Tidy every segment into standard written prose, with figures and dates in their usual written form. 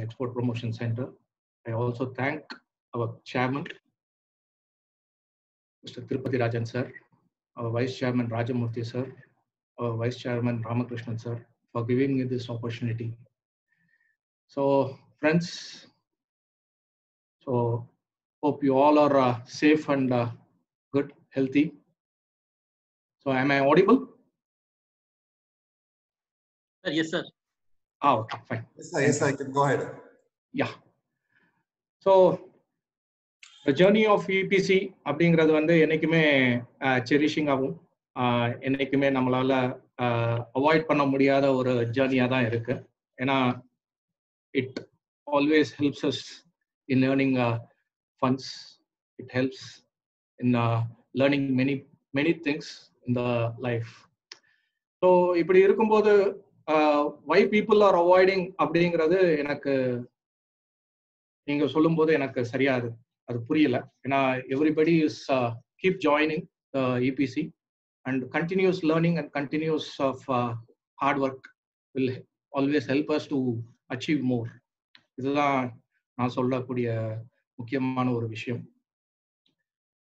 Export Promotion Center. I also thank our chairman, Mr. Tirupati Rajan sir, our vice chairman Rajamurthy sir, our vice chairman Ramakrishnan sir, for giving me this opportunity. So friends, so hope you all are safe and good, healthy. So am I audible? Yes, sir. Okay, fine. Yes, sir, you can go ahead. Yeah. So the journey of EPC அப்படிங்கிறது வந்து என்னைக்குமே cherishing ஆகும், என்னைக்குமே நம்மளால avoid பண்ண முடியாத ஒரு ஜேர்னியாக தான் இருக்கு. ஏன்னா it always helps as in learning funds, it helps in learning many things in the life. So இப்படி இருக்கும்போது வை பீப்புள் ஆர் அவாய்டிங் அப்படிங்கிறது எனக்கு நீங்க சொல்லும்போது எனக்கு சரியா அது புரியல. ஏன்னா everybody is keep joining EPC and continues learning and continues of hard work will always help us to achieve more. இதுதான் நான் சொல்லக்கூடிய முக்கியமான ஒரு விஷயம்.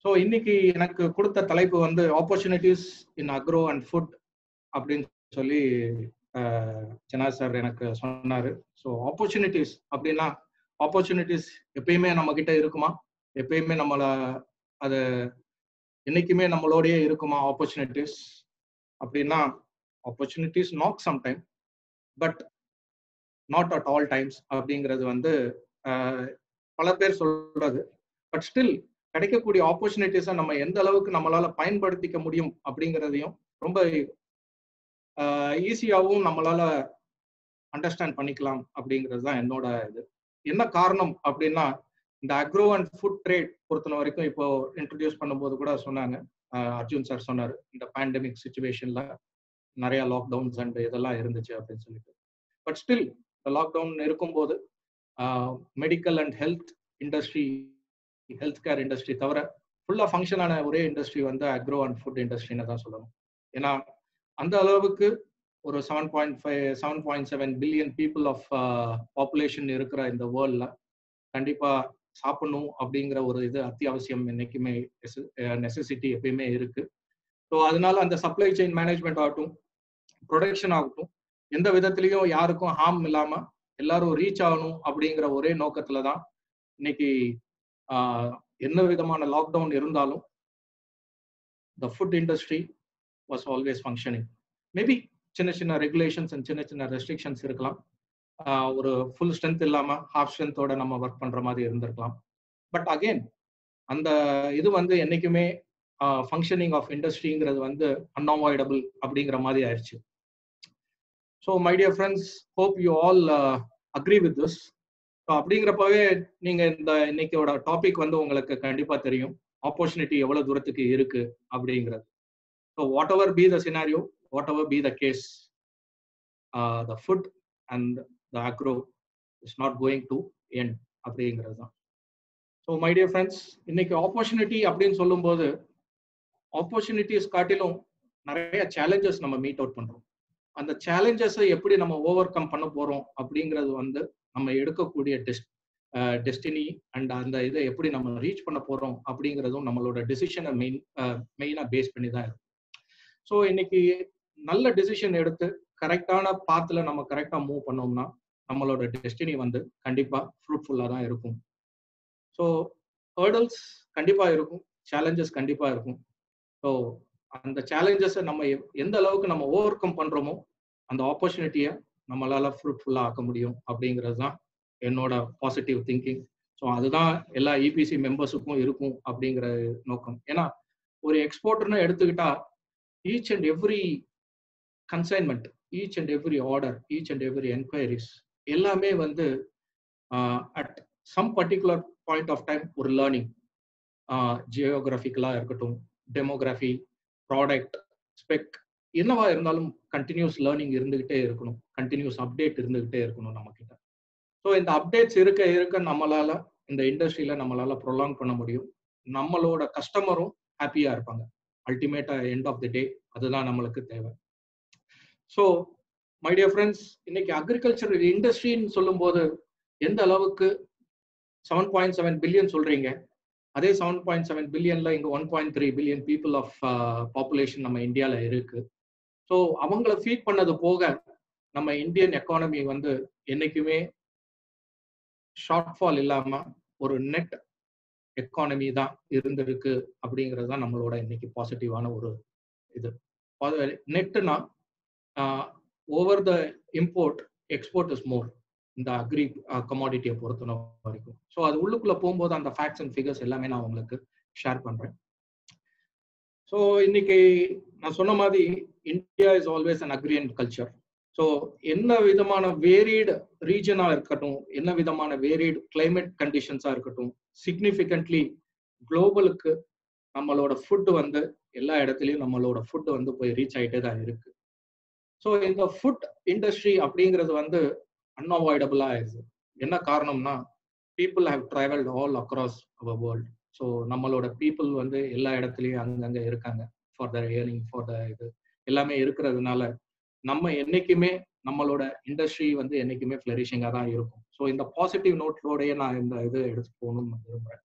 ஸோ இன்னைக்கு எனக்கு கொடுத்த தலைப்பு வந்து opportunities in agro and food அப்படின்னு சொல்லி ஜனா சார் எனக்கு சொன்னாரு. ஸோ ஆப்பர்ச்சுனிட்டிஸ் அப்படின்னா ஆப்பர்ச்சுனிட்டிஸ் எப்பயுமே நம்ம கிட்ட இருக்குமா? எப்பயுமே நம்மள அது என்னைக்குமே நம்மளோடயே இருக்குமா ஆப்பர்ச்சுனிட்டிஸ் அப்படின்னா, opportunities not sometime but not at all times அப்படிங்கிறது வந்து பல பேர் சொல்றது. பட் ஸ்டில் கிடைக்கக்கூடிய ஆப்பர்ச்சுனிட்டிஸை நம்ம எந்த அளவுக்கு நம்மளால பயன்படுத்திக்க முடியும் அப்படிங்கிறதையும் ரொம்ப ஈஸியாகவும் நம்மளால அண்டர்ஸ்டாண்ட் பண்ணிக்கலாம் அப்படிங்கிறது தான் என்னோட இது. என்ன காரணம் அப்படின்னா, இந்த அக்ரோ அண்ட் ஃபுட் ட்ரேட் பொறுத்த வரைக்கும் இப்போ இன்ட்ரடியூஸ் பண்ணும்போது கூட சொன்னாங்க, அர்ஜுன் சார் சொன்னார், இந்த பேண்டமிக் சுச்சுவேஷன்ல நிறைய லாக்டவுன்ஸ் அண்ட் இதெல்லாம் இருந்துச்சு அப்படின்னு சொல்லிட்டு. பட் ஸ்டில் இந்த லாக்டவுன் இருக்கும்போது medical and health industry, health care industry தவிர ஃபுல்லாக ஃபங்க்ஷன் ஆன ஒரே இண்டஸ்ட்ரி வந்து அக்ரோ அண்ட் ஃபுட் இண்டஸ்ட்ரின்னு தான் சொல்லணும். ஏன்னா அந்த அளவுக்கு ஒரு 7.7 பில்லியன் பீப்புள் ஆஃப் பாப்புலேஷன் இருக்கிற இந்த வேர்ல்ட்ல கண்டிப்பா சாப்பிடணும் அப்படிங்கிற ஒரு இது அத்தியாவசியம், என்னைக்குமே நெசசிட்டி எப்பயுமே இருக்கு. ஸோ அதனால அந்த சப்ளை செயின் மேனேஜ்மெண்ட் ஆகட்டும், ப்ரொடக்ஷன் ஆகட்டும், எந்த விதத்திலையும் யாருக்கும் ஹார்ம் இல்லாம எல்லாரும் ரீச் ஆகணும் அப்படிங்கிற ஒரே நோக்கத்துல தான் இன்னைக்கு என்ன விதமான லாக்டவுன் இருந்தாலும் the food industry was always functioning. Maybe சின்ன சின்ன ரெகுலேஷன்ஸ் அண்ட் சின்ன சின்ன ரெஸ்ட்ரிக்ஷன்ஸ் இருக்கலாம், ஒரு ஃபுல் ஸ்ட்ரென்த் இல்லாம ஹாஃப் ஸ்ட்ரென்த்தோட நம்ம ஒர்க் பண்ற மாதிரி இருந்திருக்கலாம். பட் அகெயின் அந்த இது வந்து என்னைக்குமே ஃபங்க்ஷனிங் ஆஃப் இண்டஸ்ட்ரிங்கிறது வந்து அன்அவாய்டபிள் அப்படிங்கிற மாதிரி ஆயிடுச்சு. So my dear friends, hope you all agree with this. So அப்படிங்கிறப்பவே நீங்க இந்த இன்னைக்கோட டாபிக் வந்து உங்களுக்கு கண்டிப்பா தெரியும், ஆப்பர்ச்சுனிட்டி எவ்வளவு தூரத்துக்கு இருக்கு அப்படிங்கிறது. So whatever be the scenario, whatever be the case, the food and the agro is not going to end அப்படிங்கிறது தான். ஸோ மை டியர் ஃப்ரெண்ட்ஸ், இன்னைக்கு ஆப்பர்ச்சுனிட்டி அப்படின்னு சொல்லும்போது ஆப்பர்ச்சுனிட்டிஸ் காட்டிலும் நிறைய சேலஞ்சஸ் நம்ம மீட் அவுட் பண்றோம். அந்த சேலஞ்சஸை எப்படி நம்ம ஓவர் கம் பண்ண போறோம் அப்படிங்கிறது வந்து நம்ம எடுக்கக்கூடிய டெஸ்டினி அண்ட் அந்த இதை எப்படி நம்ம ரீச் பண்ண போறோம் அப்படிங்கிறதும் நம்மளோட டெசிஷனை மெயினா பேஸ் பண்ணி தான் இருக்கும். ஸோ இன்னைக்கு நல்ல டெசிஷன் எடுத்து கரெக்டான பாத்துல நம்ம கரெக்டா மூவ் பண்ணோம்னா நம்மளோட டெஸ்டினி வந்து கண்டிப்பா ஃப்ரூட்ஃபுல்லா தான் இருக்கும். ஸோ ஹர்டல்ஸ் கண்டிப்பா இருக்கும், சேலஞ்சஸ் கண்டிப்பா இருக்கும். ஸோ அந்த சேலஞ்சஸை நம்ம எந்த அளவுக்கு நம்ம ஓவர் கம் பண்றோமோ அந்த ஆப்பர்ச்சுனிட்டியை நம்மளால ஃப்ரூட்ஃபுல்லா ஆக்க முடியும் அப்படிங்கிறது தான் என்னோட பாசிட்டிவ் திங்கிங். ஸோ அதுதான் எல்லா இபிசி மெம்பர்ஸுக்கும் இருக்கும் அப்படிங்கிற நோக்கம். ஏன்னா ஒரு எக்ஸ்போர்ட்டர்னு எடுத்துக்கிட்டா each and every consignment, each and every order, each and every enquiries எல்லாமே வந்து at some particular point of time ஒரு லேர்னிங், ஜியோகிராஃபிக்கலாக இருக்கட்டும், டெமோகிராஃபி, ப்ராடக்ட், ஸ்பெக், என்னவா இருந்தாலும் கண்டினியூஸ் லேர்னிங் இருந்துகிட்டே இருக்கணும், கண்டினியூஸ் அப்டேட் இருந்துகிட்டே இருக்கணும் நம்ம கிட்ட. ஸோ இந்த அப்டேட்ஸ் இருக்க இருக்க நம்மளால இந்த இண்டஸ்ட்ரியில நம்மளால ப்ரொலாங் பண்ண முடியும், நம்மளோட கஸ்டமரும் ஹாப்பியா இருப்பாங்க. அல்டிமேட்டா எண்ட் ஆஃப் தி டே அதுதான் நம்மளுக்கு தேவை. ஸோ மை டியர் ஃப்ரெண்ட்ஸ், இன்னைக்கு அக்ரிகல்ச்சர் இண்டஸ்ட்ரின்னு சொல்லும்போது எந்த அளவுக்கு 7.7 பில்லியன் சொல்றீங்க, அதே 7.7 பில்லியன்ல இங்க 1.3 பில்லியன் பீப்புள் ஆஃப் பாப்புலேஷன் நம்ம இந்தியால இருக்கு. ஸோ அவங்கள ஃபீட் பண்ணது போக நம்ம இந்தியன் எக்கானமி வந்து என்னைக்குமே ஷார்ட் ஃபால் இல்லாம ஒரு நெட் எக்கானமி தான் இருந்திருக்கு அப்படிங்கிறது தான் நம்மளோட இன்னைக்கு பாசிட்டிவான ஒரு இது. நெட்டுனா over the import export is more இந்த அக்ரி கமாடிட்டியை பொறுத்த வரைக்கும். ஸோ அது உள்ளுக்குள்ள போகும்போது அந்த ஃபேக்ட்ஸ் அண்ட் ஃபிகர்ஸ் எல்லாமே நான் உங்களுக்கு ஷேர் பண்றேன். ஸோ இன்னைக்கு நான் சொன்ன மாதிரி India is always an agri and culture. So என்ன விதமான வேரியட் ரீஜனா இருக்கட்டும், என்ன விதமான வேரியட் கிளைமேட் கண்டிஷன்ஸா இருக்கட்டும், சிக்னிஃபிகன்ட்லி குளோபலுக்கு நம்மளோட ஃபுட் வந்து எல்லா இடத்துலையும் நம்மளோட ஃபுட் வந்து போய் ரீச் ஆகிட்டே தான் இருக்கு. ஸோ இந்த ஃபுட் இண்டஸ்ட்ரி அப்படிங்கிறது வந்து அன்அவாய்டபுளா ஆயிடுது. என்ன காரணம்னா people have travelled all across our world. So நம்மளோட பீப்புள் வந்து எல்லா இடத்துலையும் அங்கங்கே இருக்காங்க for the earning, for the இது எல்லாமே இருக்கிறதுனால நம்ம என்னைக்குமே நம்மளோட இண்டஸ்ட்ரி வந்து என்னைக்குமே ஃபிளரிஷிங்காக தான் இருக்கும். ஸோ இந்த பாசிட்டிவ் நோட்டோடய நான் இந்த இது எடுத்து போகணும்னு விரும்புகிறேன்.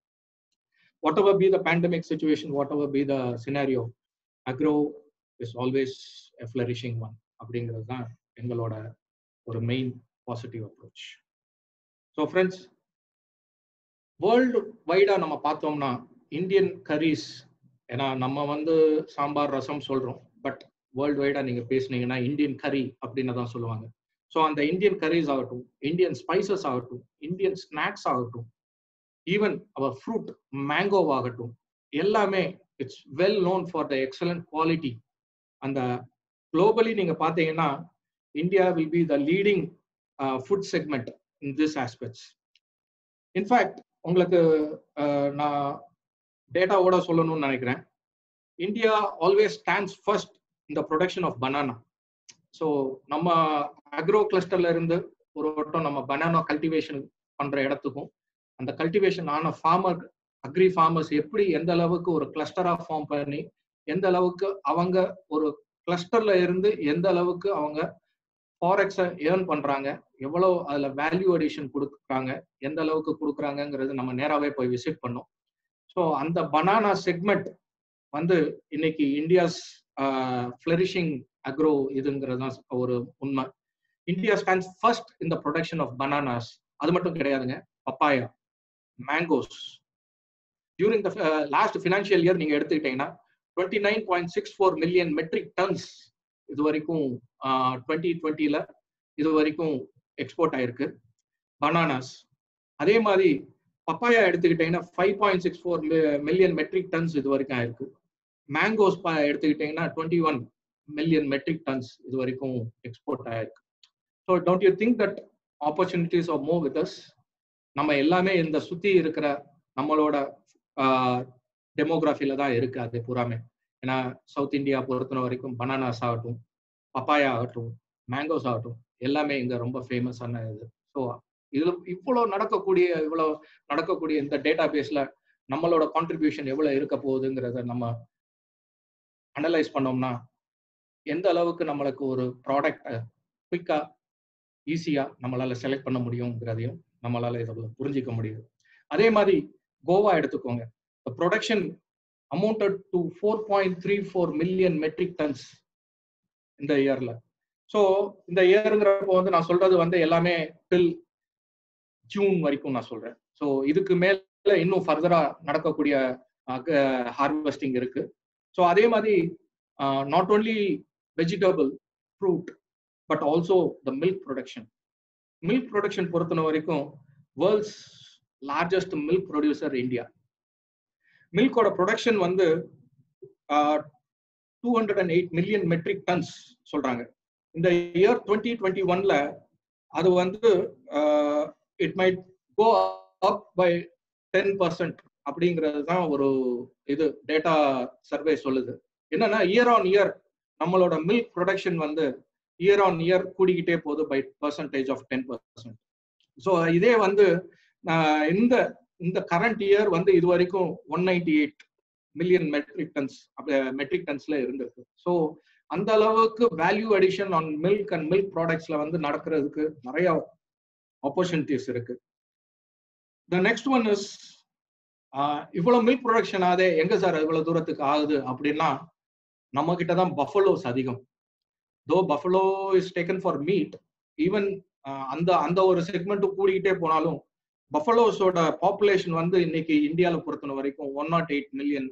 whatever be the pandemic situation, whatever be the scenario, agro is always a flourishing one அப்படிங்கிறது தான் எங்களோட ஒரு main positive approach. So friends, world வைடா நம்ம பார்த்தோம்னா இந்தியன் கரீஸ், ஏன்னா நம்ம வந்து சாம்பார் ரசம் சொல்றோம், பட் வேர்ல்டு வைடா நீங்க பேசுனீங்கன்னா இந்தியன் கறி அப்படின்னு தான் சொல்லுவாங்க. ஸோ அந்த இந்தியன் கரீஸ் ஆகட்டும், இந்தியன் ஸ்பைசஸ் ஆகட்டும், இந்தியன் ஸ்நாக்ஸ் ஆகட்டும், ஈவன் அவர் ஃப்ரூட் மேங்கோ ஆகட்டும், எல்லாமே it's well known for the excellent quality. அந்த குளோபலி நீங்க பார்த்தீங்கன்னா India will be the leading food segment in this aspects. In fact உங்களுக்கு நான் டேட்டாவோட சொல்லணும்னு நினைக்கிறேன். India always stands first in the production of banana. So நம்ம அக்ரோ கிளஸ்டர்ல இருந்து ஒரு வட்டம் நம்ம பனானா கல்டிவேஷன் பண்ற இடத்துக்கும் அந்த கல்டிவேஷன் ஆன ஃபார்மர் அக்ரி ஃபார்மர்ஸ் எப்படி எந்த அளவுக்கு ஒரு கிளஸ்டரா ஃபார்ம் பண்ணி எந்த அளவுக்கு அவங்க ஒரு கிளஸ்டர்ல இருந்து எந்த அளவுக்கு அவங்க ஃபாரெக்ஸை ஏர்ன் பண்றாங்க, எவ்வளோ அதுல வேல்யூ அடிஷன் கொடுக்குறாங்க, எந்த அளவுக்கு கொடுக்குறாங்கிறது நம்ம நேராகவே போய் விசிட் பண்ணோம். ஸோ அந்த பனானா செக்மெண்ட் வந்து இன்னைக்கு இந்தியாஸ் ஃபிளரிஷிங் அக்ரோ இதுங்கிறது தான் ஒரு உண்மை. India stands first in the production of bananas. அது மட்டும் கிடையாதுங்க, papaya, mangoes. During the last financial year நீங்க எடுத்துக்கிட்டீங்கன்னா 29.64 மில்லியன் மெட்ரிக் டன்ஸ் இது வரைக்கும் 2020ல இது வரைக்கும் எக்ஸ்போர்ட் ஆயிருக்கு பனானாஸ். அதே மாதிரி பப்பாயா எடுத்துக்கிட்டீங்கன்னா 5.64 மில்லியன் மெட்ரிக் டன்ஸ் இது வரைக்கும் ஆயிருக்கு. மேங்கோஸ் எடுத்துக்கிட்டீங்கன்னா 21 மில்லியன் மெட்ரிக் டன்ஸ் இது வரைக்கும் எக்ஸ்போர்ட் ஆயிருக்கு. So don't you think that opportunities are more with us? நம்ம எல்லாமே இந்த சுத்தி இருக்கிற நம்மளோட டெமோகிராஃபில தான் இருக்கு அது பூராமே. ஏன்னா சவுத் இந்தியா பொறுத்த வரைக்கும் பனானாஸ் ஆகட்டும், பப்பாயா ஆகட்டும், மேங்கோஸ் ஆகட்டும், எல்லாமே இங்க ரொம்ப ஃபேமஸான இது. ஸோ இதுல இவ்வளவு நடக்கக்கூடிய இந்த டேட்டா பேஸ்ல நம்மளோட கான்ட்ரிபியூஷன் எவ்வளவு இருக்க போகுதுங்கிறத நம்ம அனலைஸ் பண்ணோம்னா எந்த அளவுக்கு நம்மளுக்கு ஒரு ப்ராடக்ட் குயிக்கா ஈஸியா நம்மளால செலக்ட் பண்ண முடியுங்கிறதையும் நம்மளால இதில் புரிஞ்சிக்க முடியுது. அதே மாதிரி கோவா எடுத்துக்கோங்க. Production amounted to 4.34 million metric tons இந்த இயர்ல. ஸோ இந்த இயருங்கிறப்போ வந்து நான் சொல்றது வந்து எல்லாமே டில் ஜூன் வரைக்கும் நான் சொல்றேன். ஸோ இதுக்கு மேல இன்னும் ஃபர்தரா நடக்கக்கூடிய ஹார்வெஸ்டிங் இருக்கு. ஸோ அதே மாதிரி not only vegetable, fruit, but also the milk production. Milk production பொறுத்த வரைக்கும் world's largest milk producer India. மில்கோட ப்ரொடக்ஷன் வந்து 208 மில்லியன் மெட்ரிக் டன்ஸ் சொல்றாங்க. இந்த இயர் 2021ல அது வந்து it might go up by 10% அப்படிங்கிறது தான் ஒரு இது டேட்டா சர்வே சொல்லுது. என்னன்னா இயர் ஆன் இயர் நம்மளோட மில்க் ப்ரொடக்ஷன் வந்து இயர் ஆன் இயர் கூடிக்கிட்டே போகுது பை பர்சன்டேஜ் ஆஃப் 10%. ஸோ இதே வந்து இந்த கரண்ட் இயர் வந்து இது வரைக்கும் 198 மில்லியன் மெட்ரிக் டன்ஸ்ல இருந்திருக்கு. ஸோ அந்த அளவுக்கு value addition on milk and milk ப்ராடக்ட்ஸ்ல வந்து நடக்கிறதுக்கு நிறைய ஆப்பர்ச்சுனிட்டிஸ் இருக்கு. த நெக்ஸ்ட் ஒன் இஸ் இவ்வளவு மில்க் ப்ரொடக்ஷன் ஆகுது, எங்க சார் இவ்வளவு தூரத்துக்கு ஆகுது அப்படின்னா, நம்ம கிட்ட தான் பஃபலோஸ் அதிகம். தோ buffalo is taken for meet, even அந்த அந்த ஒரு செக்மெண்ட் கூடிக்கிட்டே போனாலும் பஃபலோஸோட பாப்புலேஷன் வந்து இன்னைக்கு இந்தியாவில் பொறுத்தன வரைக்கும் 108 மில்லியன்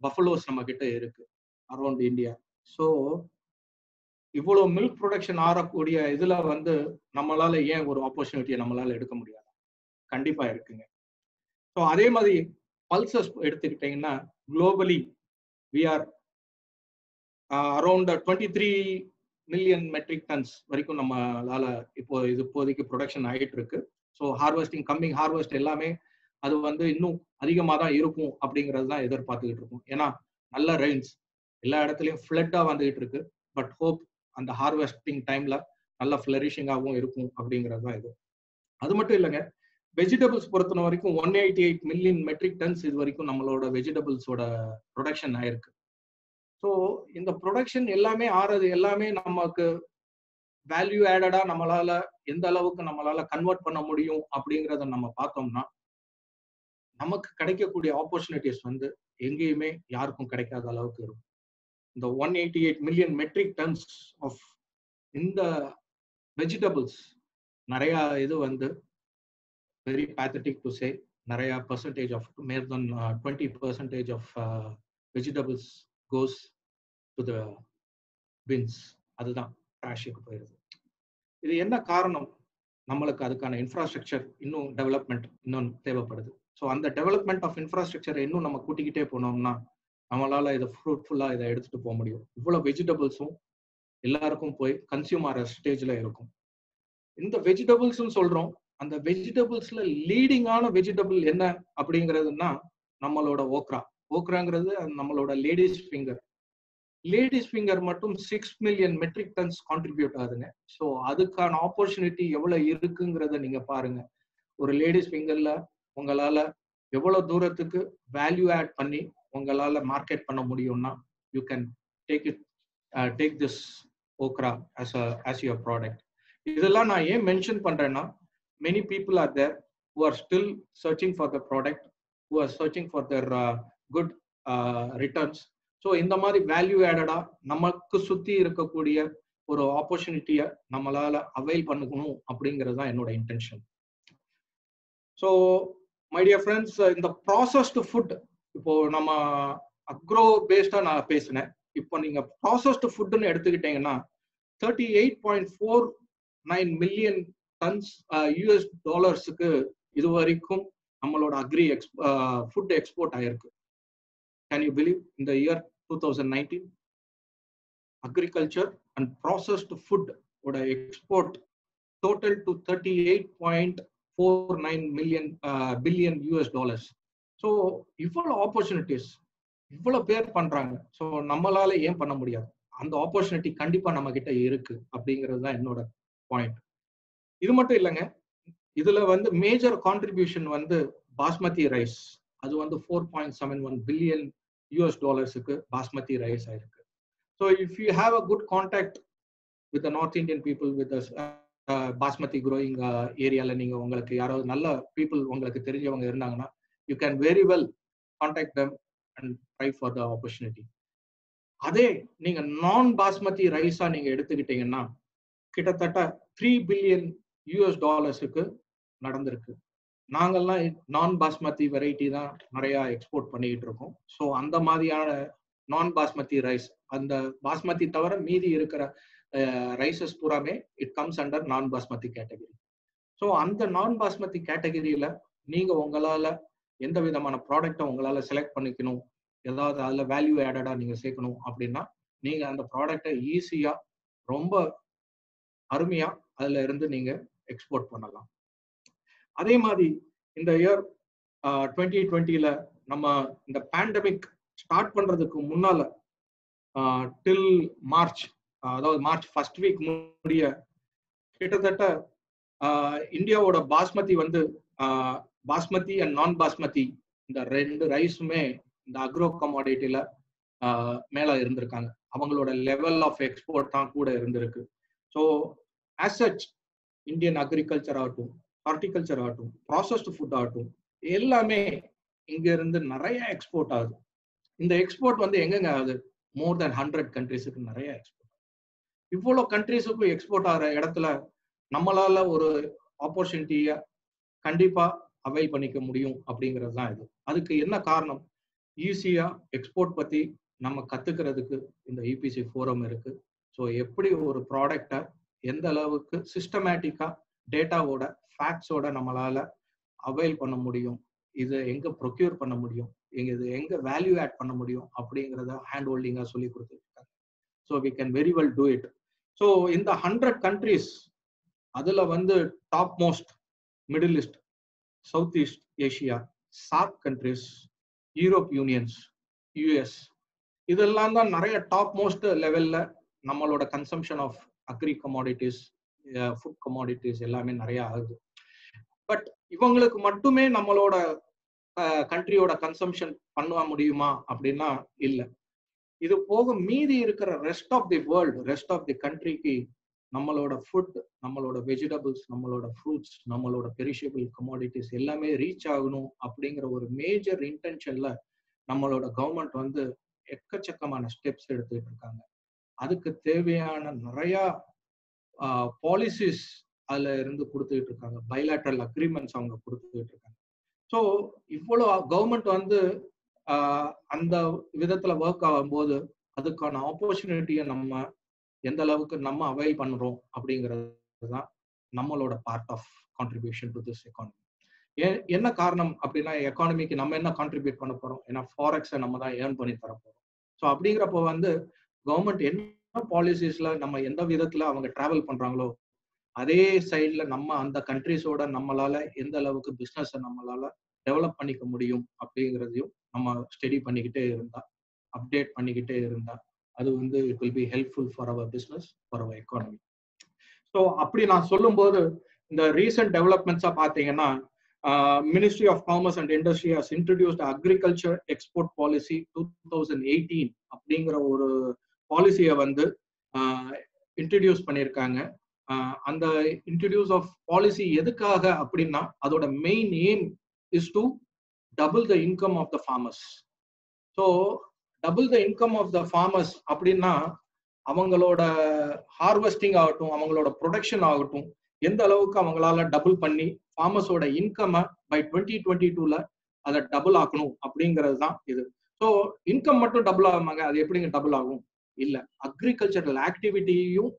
பஃபலோஸ் நம்ம கிட்ட இருக்கு அரௌண்ட் இந்தியா. ஸோ இவ்வளவு மில்க் ப்ரொடக்ஷன் ஆகக்கூடிய இதுல வந்து நம்மளால ஏன் ஒரு ஆப்பர்ச்சுனிட்டியை நம்மளால எடுக்க முடியாது? கண்டிப்பா இருக்குங்க. ஸோ அதே மாதிரி பல்சஸ் எடுத்துக்கிட்டீங்கன்னா, globally we are around 23 million metric tons வரைக்கும் நம்மளால இப்போதைக்கு ப்ரொடக்ஷன் ஆகிட்டு இருக்கு. ஸோ ஹார்வெஸ்டிங், கம்மிங் ஹார்வெஸ்ட் எல்லாமே அது வந்து இன்னும் அதிகமாக தான் இருக்கும் அப்படிங்கிறது தான் எதிர்பார்த்துக்கிட்டு இருக்கும். ஏன்னா நல்ல ரெயின்ஸ் எல்லா இடத்துலையும் ஃப்ளட்டா வந்துகிட்டு இருக்கு. பட் ஹோப் அந்த ஹார்வெஸ்டிங் டைம்ல நல்ல ஃபிளரிஷிங்காகவும் இருக்கும் அப்படிங்கிறது தான் இது. அது மட்டும் இல்லைங்க, வெஜிடபிள்ஸ் பொறுத்தன வரைக்கும் 188 மில்லியன் மெட்ரிக் டன்ஸ் இது வரைக்கும் நம்மளோட வெஜிடபிள்ஸோட ப்ரொடக்ஷன் ஆயிருக்கு. ஸோ இந்த ப்ரொடக்ஷன் எல்லாமே ஆறது எல்லாமே நமக்கு வேல்யூ ஆடடா நம்மளால எந்த அளவுக்கு நம்மளால கன்வெர்ட் பண்ண முடியும் அப்படிங்கிறத நம்ம பார்த்தோம்னா, நமக்கு கிடைக்கக்கூடிய ஆப்பர்ச்சுனிட்டிஸ் வந்து எங்கேயுமே யாருக்கும் கிடைக்காத அளவுக்கு இருக்கும். இந்த 188 மில்லியன் மெட்ரிக் டன்ஸ் ஆஃப் இந்த வெஜிடபிள்ஸ் நிறைய இது வந்து வெரி பேத்தட்டிக் டு சே, நிறைய percentage of more than 20% of vegetables goes to the bins. அதுதான் ட்ராஷுக்கு போயிருது. இது என்ன காரணம்? நம்மளுக்கு அதுக்கான இன்ஃப்ராஸ்ட்ரக்சர் இன்னும் டெவலப்மெண்ட் இன்னும் தேவைப்படுது. ஸோ அந்த டெவலப்மெண்ட் ஆஃப் இன்ஃப்ராஸ்ட்ரக்சரை இன்னும் நம்ம கூட்டிக்கிட்டே போனோம்னா நம்மளால இதை ஃப்ரூட்ஃபுல்லா இதை எடுத்துட்டு போக முடியும். இவ்வளவு வெஜிடபிள்ஸும் எல்லாருக்கும் போய் கன்சியூம் ஆகிற ஸ்டேஜ்ல இருக்கும். இந்த வெஜிடபிள்ஸ் சொல்றோம், அந்த வெஜிடபிள்ஸ்ல லீடிங்கான வெஜிடபிள் என்ன அப்படிங்கிறதுனா நம்மளோட ஓக்ரா. ஓக்ராங்கிறது நம்மளோட லேடிஸ் ஃபிங்கர். லேடிஸ் ஃபிங்கர் மட்டும் 6 மில்லியன் மெட்ரிக் டன்ஸ் கான்ட்ரிபியூட் ஆகுதுங்க. ஸோ அதுக்கான ஆப்பர்ச்சுனிட்டி எவ்வளவு இருக்குங்கிறத நீங்க பாருங்க. ஒரு லேடிஸ் ஃபிங்கர்ல உங்களால எவ்வளவு தூரத்துக்கு வேல்யூ ஆட் பண்ணி உங்களால மார்க்கெட் பண்ண முடியும்னா, you can take this okra as your product. இதெல்லாம் நான் ஏன் மென்ஷன் பண்றேன்னா, many people are there who are still searching for the product, who are searching for their good returns. So இந்த மாதிரி வேல்யூ ஆடடா நமக்கு சுத்தி இருக்கக்கூடிய ஒரு ஆப்பர்ச்சுனிட்டியை நம்மளால அவைல் பண்ணிக்கணும் அப்படிங்கிறது தான் என்னோட intention. So my dear friends, இந்த ப்ராசஸ்டு ஃபுட், இப்போ நம்ம அக்ரோ பேஸ்டா நான் பேசினேன். இப்போ நீங்க ப்ராசஸ்டு ஃபுட்னு எடுத்துக்கிட்டீங்கன்னா 38.49 மில்லியன் டன்ஸ் யூஎஸ் டாலர்ஸுக்கு இது வரைக்கும் நம்மளோட அக்ரி ஃபுட் எக்ஸ்போர்ட் ஆயிருக்கு. Can you believe in the year 2019 agriculture and processed food oda export total to 38.49 billion US dollars. So இவ்வளவு ஆப்பர்ச்சுனிட்டிஸ் இவ்வளவு பேர் பண்றாங்க. ஸோ நம்மளால ஏன் பண்ண முடியாது? அந்த ஆப்பர்ச்சுனிட்டி கண்டிப்பா நம்ம கிட்ட இருக்கு அப்படிங்கிறது தான் என்னோட பாயிண்ட். இது மட்டும் இல்லைங்க, இதுல வந்து மேஜர் கான்ட்ரிபியூஷன் வந்து பாஸ்மதி ரைஸ். அது வந்து 4.71 பில்லியன் யூஎஸ் டாலர்ஸுக்கு பாஸ்மதி ரைஸ் ஆயிருக்கு. So if you have a good contact with the north Indian people with basmati growing ஏரியாவில் நீங்கள் உங்களுக்கு யாராவது நல்ல பீப்புள் உங்களுக்கு தெரிஞ்சவங்க இருந்தாங்கன்னா, you can very well contact them and try for the opportunity. அதே நீங்க நான் பாஸ்மதி ரைஸா நீங்க எடுத்துக்கிட்டீங்கன்னா கிட்டத்தட்ட 3 பில்லியன் யூஎஸ் டாலர்ஸுக்கு நடந்திருக்கு. நாங்கள்லாம் நான் பாஸ்மதி வெரைட்டி தான் நிறைய எக்ஸ்போர்ட் பண்ணிட்டு இருக்கோம். ஸோ அந்த மாதிரியான நான் பாஸ்மதி ரைஸ், அந்த பாஸ்மதி தவிர மீதி இருக்கிற ரைசஸ் பூராமே இட் கம்ஸ் அண்டர் நான் பாஸ்மதி கேட்டகரி. ஸோ அந்த நான் பாஸ்மதி கேட்டகரியில நீங்க உங்களால எந்த விதமான ப்ராடக்டை உங்களால செலக்ட் பண்ணிக்கணும், ஏதாவது அதுல வேல்யூ ஆடடா நீங்க சேர்க்கணும் அப்படின்னா நீங்க அந்த ப்ராடக்டை ஈஸியா ரொம்ப அருமையா அதுல இருந்து நீங்க எக்ஸ்போர்ட் பண்ணலாம். அதே மாதிரி இந்த இயர் 2020ல நம்ம இந்த பேண்டமிக் ஸ்டார்ட் பண்றதுக்கு முன்னால டில் மார்ச், அதாவது மார்ச் ஃபர்ஸ்ட் வீக் முடிய கிட்டத்தட்ட இந்தியாவோட பாஸ்மதி வந்து பாஸ்மதி அண்ட் நான் பாஸ்மதி இந்த ரெண்டு ரைஸுமே இந்த அக்ரோ கமாடிட்டியில மேல இருந்திருக்காங்க. அவங்களோட லெவல் ஆஃப் எக்ஸ்போர்ட் தான் கூட இருந்திருக்கு. So as such Indian agriculture ஆகட்டும், ஹார்டிகல்ச்சர் ஆகட்டும், ப்ராசஸ்டு ஃபுட் ஆகட்டும், எல்லாமே இங்க இருந்து நிறைய எக்ஸ்போர்ட் ஆகுது. இந்த எக்ஸ்போர்ட் வந்து எங்கெங்க ஆகுது? மோர் தென் 100 கண்ட்ரிஸுக்கு நிறைய எக்ஸ்போர்ட். இவ்வளோ கண்ட்ரிஸுக்கும் எக்ஸ்போர்ட் ஆகிற இடத்துல நம்மளால ஒரு ஆப்பர்ச்சுனிட்டியை கண்டிப்பா அவைல் பண்ணிக்க முடியும் அப்படிங்கிறது தான் இது. அதுக்கு என்ன காரணம்? ஈஸியா எக்ஸ்போர்ட் பத்தி நம்ம கத்துக்கிறதுக்கு இந்த இபிசி ஃபோரம் இருக்கு. ஸோ எப்படி ஒரு ப்ராடக்டை எந்த அளவுக்கு சிஸ்டமேட்டிக்கா டேட்டாவோட ஃபேக்ட்ஸோட நம்மளால அவைல் பண்ண முடியும், இது எங்க ப்ரொக்யூர் பண்ண முடியும், இது எங்க வேல்யூ ஆட் பண்ண முடியும் அப்படிங்கிறத ஹேண்ட் ஹோல்டிங்கா சொல்லி கொடுத்துருக்காங்க. So we can very well do it. So இந்த 100 கண்ட்ரிஸ், அதுல வந்து top most Middle East, South East Asia, SAARC countries, Europe unions, US, இதெல்லாம் தான் நிறைய டாப் மோஸ்ட் லெவல்ல நம்மளோட consumption of agri commodities, food commodities எல்லாமே நிறைய ஆகுது. பட் இவங்களுக்கு மட்டுமே நம்மளோட கண்ட்ரியோட கன்சம்ஷன் பண்ண முடியுமா அப்படின்னா இல்லை. இது போக மீதி இருக்கிற rest of the world, rest of the கண்ட்ரிக்கு நம்மளோட ஃபுட், நம்மளோட வெஜிடபிள்ஸ், நம்மளோட ஃப்ரூட்ஸ், நம்மளோட பெரிஷபிள் கமாடிட்டிஸ் எல்லாமே ரீச் ஆகணும் அப்படிங்கிற ஒரு மேஜர் இன்டென்ஷன்ல நம்மளோட கவர்மெண்ட் வந்து எக்கச்சக்கமான ஸ்டெப்ஸ் எடுத்துட்டு இருக்காங்க. அதுக்கு தேவையான நிறைய பாலிசிஸ் அதுல இருந்து கொடுத்துட்டு இருக்காங்க. பைலேட்டரல் அக்ரிமெண்ட்ஸ் அவங்க கொடுத்துட்டு இருக்காங்க. ஸோ இவ்வளோ கவர்மெண்ட் வந்து அந்த விதத்துல ஒர்க் ஆகும்போது அதுக்கான ஆப்பர்ச்சுனிட்டியை நம்ம எந்த அளவுக்கு நம்ம அவைல் பண்றோம் அப்படிங்கிறது தான் நம்மளோட part of contribution to this economy. என்ன காரணம் அப்படின்னா, எக்கானமிக்கு நம்ம என்ன கான்ட்ரிபியூட் பண்ண போறோம்? ஏன்னா ஃபாரெக்ஸை நம்ம தான் ஏர்ன் பண்ணி தர போறோம். ஸோ அப்படிங்கிறப்போ வந்து கவர்மெண்ட் என்ன பாலிசிஸ்ல நம்ம எந்த விதத்துல அவங்க டிராவல் பண்றாங்களோ அதே சைட்ல நம்ம அந்த கண்ட்ரிஸோட நம்மளால எந்த அளவுக்கு பிஸ்னஸை நம்மளால டெவலப் பண்ணிக்க முடியும் அப்படிங்கிறதையும் நம்ம ஸ்டடி பண்ணிக்கிட்டே இருந்தா, அப்டேட் பண்ணிக்கிட்டே இருந்தா, அது வந்து it will be helpful for our business, for our economy. So அப்படி நான் சொல்லும்போது இந்த ரீசெண்ட் டெவலப்மெண்ட்ஸா பார்த்தீங்கன்னா, ministry of commerce and industry has introduced agriculture export policy 2018 அப்படிங்கிற ஒரு பாலிசியை வந்து இன்ட்ரடியூஸ் பண்ணியிருக்காங்க. அந்த இன்ட்ரடியூஸ் ஆஃப் பாலிசி எதுக்காக அப்படின்னா, அதோட main aim is to double the income of the farmers. So double the income of the farmers அப்படின்னா அவங்களோட ஹார்வெஸ்டிங் ஆகட்டும், அவங்களோட ப்ரொடக்ஷன் ஆகட்டும், எந்த அளவுக்கு அவங்களால டபுள் பண்ணி ஃபார்மர்ஸோட இன்கம் பை 2022 அதை டபுள் ஆக்கணும் அப்படிங்கிறது தான் இது. ஸோ இன்கம் மட்டும் டபுள் ஆகுமாங்க? அது எப்படிங்க டபுள் ஆகும்? இல்லை, அக்ரிகல்ச்சரல் ஆக்டிவிட்டியையும்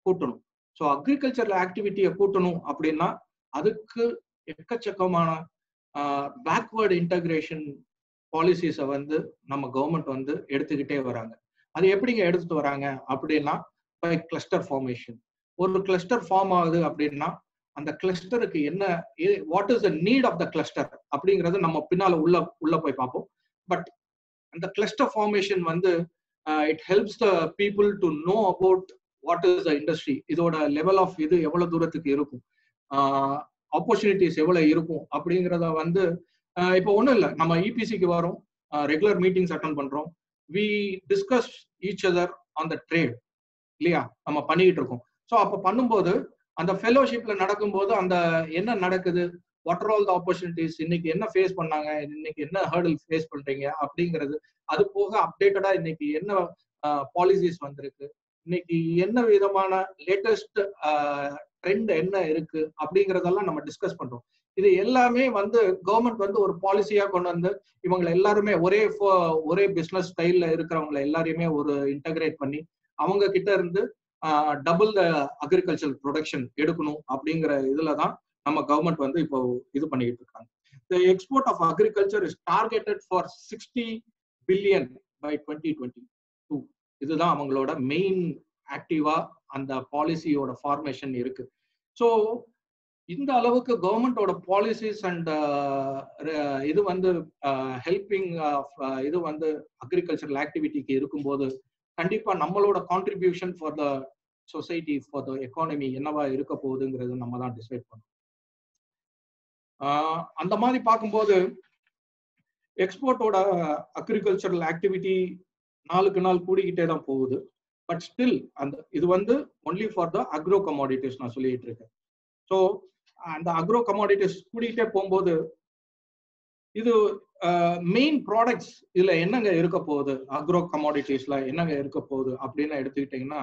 கூட்டணும். ஸோ அக்ரிகல்ச்சரல் ஆக்டிவிட்டியை கூட்டணும் அப்படின்னா அதுக்கு எக்கச்சக்கமான பேக்வேர்டு இன்டகிரேஷன் பாலிசிஸை வந்து நம்ம கவர்மெண்ட் வந்து எடுத்துக்கிட்டே வராங்க. அது எப்படிங்க எடுத்துட்டு வராங்க அப்படின்னா, பை கிளஸ்டர் ஃபார்மேஷன். ஒரு கிளஸ்டர் ஃபார்ம் ஆகுது அப்படின்னா அந்த கிளஸ்டருக்கு என்ன, what is the need of the cluster அப்படிங்கறது நம்ம பின்னால உள்ள போய் பார்ப்போம். பட் அந்த கிளஸ்டர் ஃபார்மேஷன் வந்து it helps the people to know about what is the industry, இதோட லெவல் ஆஃப் இது எவ்வளவு தூரத்துக்கு இருக்கும், ஆப்பர்ச்சுனிட்டிஸ் எவ்வளவு இருக்கும் அப்படிங்கிறத வந்து இப்போ ஒன்றும் இல்லை, நம்ம இபிசிக்கு வரோம், ரெகுலர் மீட்டிங்ஸ் அட்டன் பண்றோம், we discuss each other on the trade இல்லையா, நம்ம பண்ணிக்கிட்டு இருக்கோம். ஸோ அப்போ பண்ணும்போது அந்த ஃபெலோஷிப்ல நடக்கும்போது அந்த என்ன நடக்குது, what are all the opportunities, இன்னைக்கு என்ன ஃபேஸ் பண்ணாங்க, இன்னைக்கு என்ன ஹர்டில் ஃபேஸ் பண்றீங்க அப்படிங்கிறது, அது போக அப்டேட்டடா இன்னைக்கு என்ன பாலிசிஸ் வந்திருக்கு, இன்னைக்கு என்ன விதமான லேட்டஸ்ட் ட்ரெண்ட் என்ன இருக்கு அப்படிங்கறதெல்லாம் நம்ம டிஸ்கஸ் பண்றோம். இது எல்லாமே வந்து கவர்மெண்ட் வந்து ஒரு பாலிசியா கொண்டு வந்து இவங்களை எல்லாருமே ஒரே பிசினஸ் ஸ்டைல்ல இருக்கிறவங்களை எல்லாரையுமே ஒரு இன்டகிரேட் பண்ணி அவங்க கிட்ட இருந்து டபுள் த அக்ரிகல்ச்சர் ப்ரொடக்ஷன் எடுக்கணும் அப்படிங்கிற இதுலதான் நம்ம கவர்மெண்ட் வந்து இப்போ இது பண்ணிட்டு இருக்காங்க. The export of agriculture is targeted for 60 billion by 2022. இதுதான் அவங்களோட மெயின் ஆக்டிவா அந்த பாலிசியோட ஃபார்மேஷன் இருக்கு. ஸோ இந்த அளவுக்கு கவர்மெண்டோட பாலிசிஸ் அண்ட் இது வந்து ஹெல்பிங் இது வந்து அக்ரிகல்ச்சரல் ஆக்டிவிட்டிக்கு இருக்கும்போது கண்டிப்பா நம்மளோட contribution for the society, for the economy என்னவா இருக்க போகுதுங்கிறது நம்ம தான் டிசைட் பண்ணணும். அந்த மாதிரி பார்க்கும்போது எக்ஸ்போர்ட்டோட அக்ரிகல்ச்சரல் ஆக்டிவிட்டி நாளுக்கு நாள் கூடிக்கிட்டே தான் போகுது. பட் ஸ்டில் அந்த இது வந்து only for the agro commodities நான் சொல்லிட்டு இருக்கேன். ஸோ அந்த அக்ரோ கமாடிட்டிஸ் கூட்டிகிட்டே போகும்போது இது மெயின் ப்ராடக்ட்ஸ் இதுல என்னங்க இருக்க போகுது, அக்ரோ கமாடிட்டிஸ்ல என்னங்க இருக்க போகுது அப்படின்னு எடுத்துக்கிட்டீங்கன்னா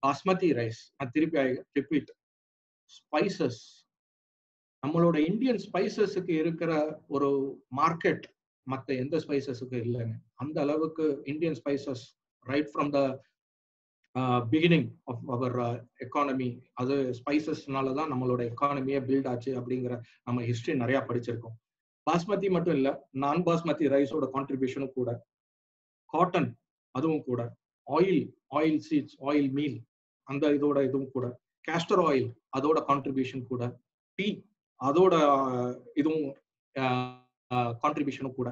பாஸ்மதி ரைஸ். நான் திருப்பி ரிப்பீட், ஸ்பைசஸ். நம்மளோட இந்தியன் ஸ்பைசஸுக்கு இருக்கிற ஒரு மார்க்கெட் மற்ற எந்த ஸ்பைசஸுக்கு இல்லைங்க. அந்த அளவுக்கு Indian spices right from the beginning of our economy, அது ஸ்பைசஸ்னால தான் நம்மளோட எக்கானமியே பில்ட் ஆச்சு அப்படிங்கிற நம்ம ஹிஸ்டரி நிறைய படிச்சிருக்கோம். பாஸ்மதி மட்டும் இல்ல, நான் பாஸ்மதி ரைஸோட கான்ட்ரிபியூஷனும் கூட, காட்டன் அதுவும் கூட, ஆயில் சீட்ஸ், ஆயில் மீல் அந்த இதோட இதுவும் கூட, கேஸ்டர் ஆயில் அதோட கான்ட்ரிபியூஷன் கூட, டீ அதோட இதுவும் கான்ட்ரிபியூஷனும் கூட.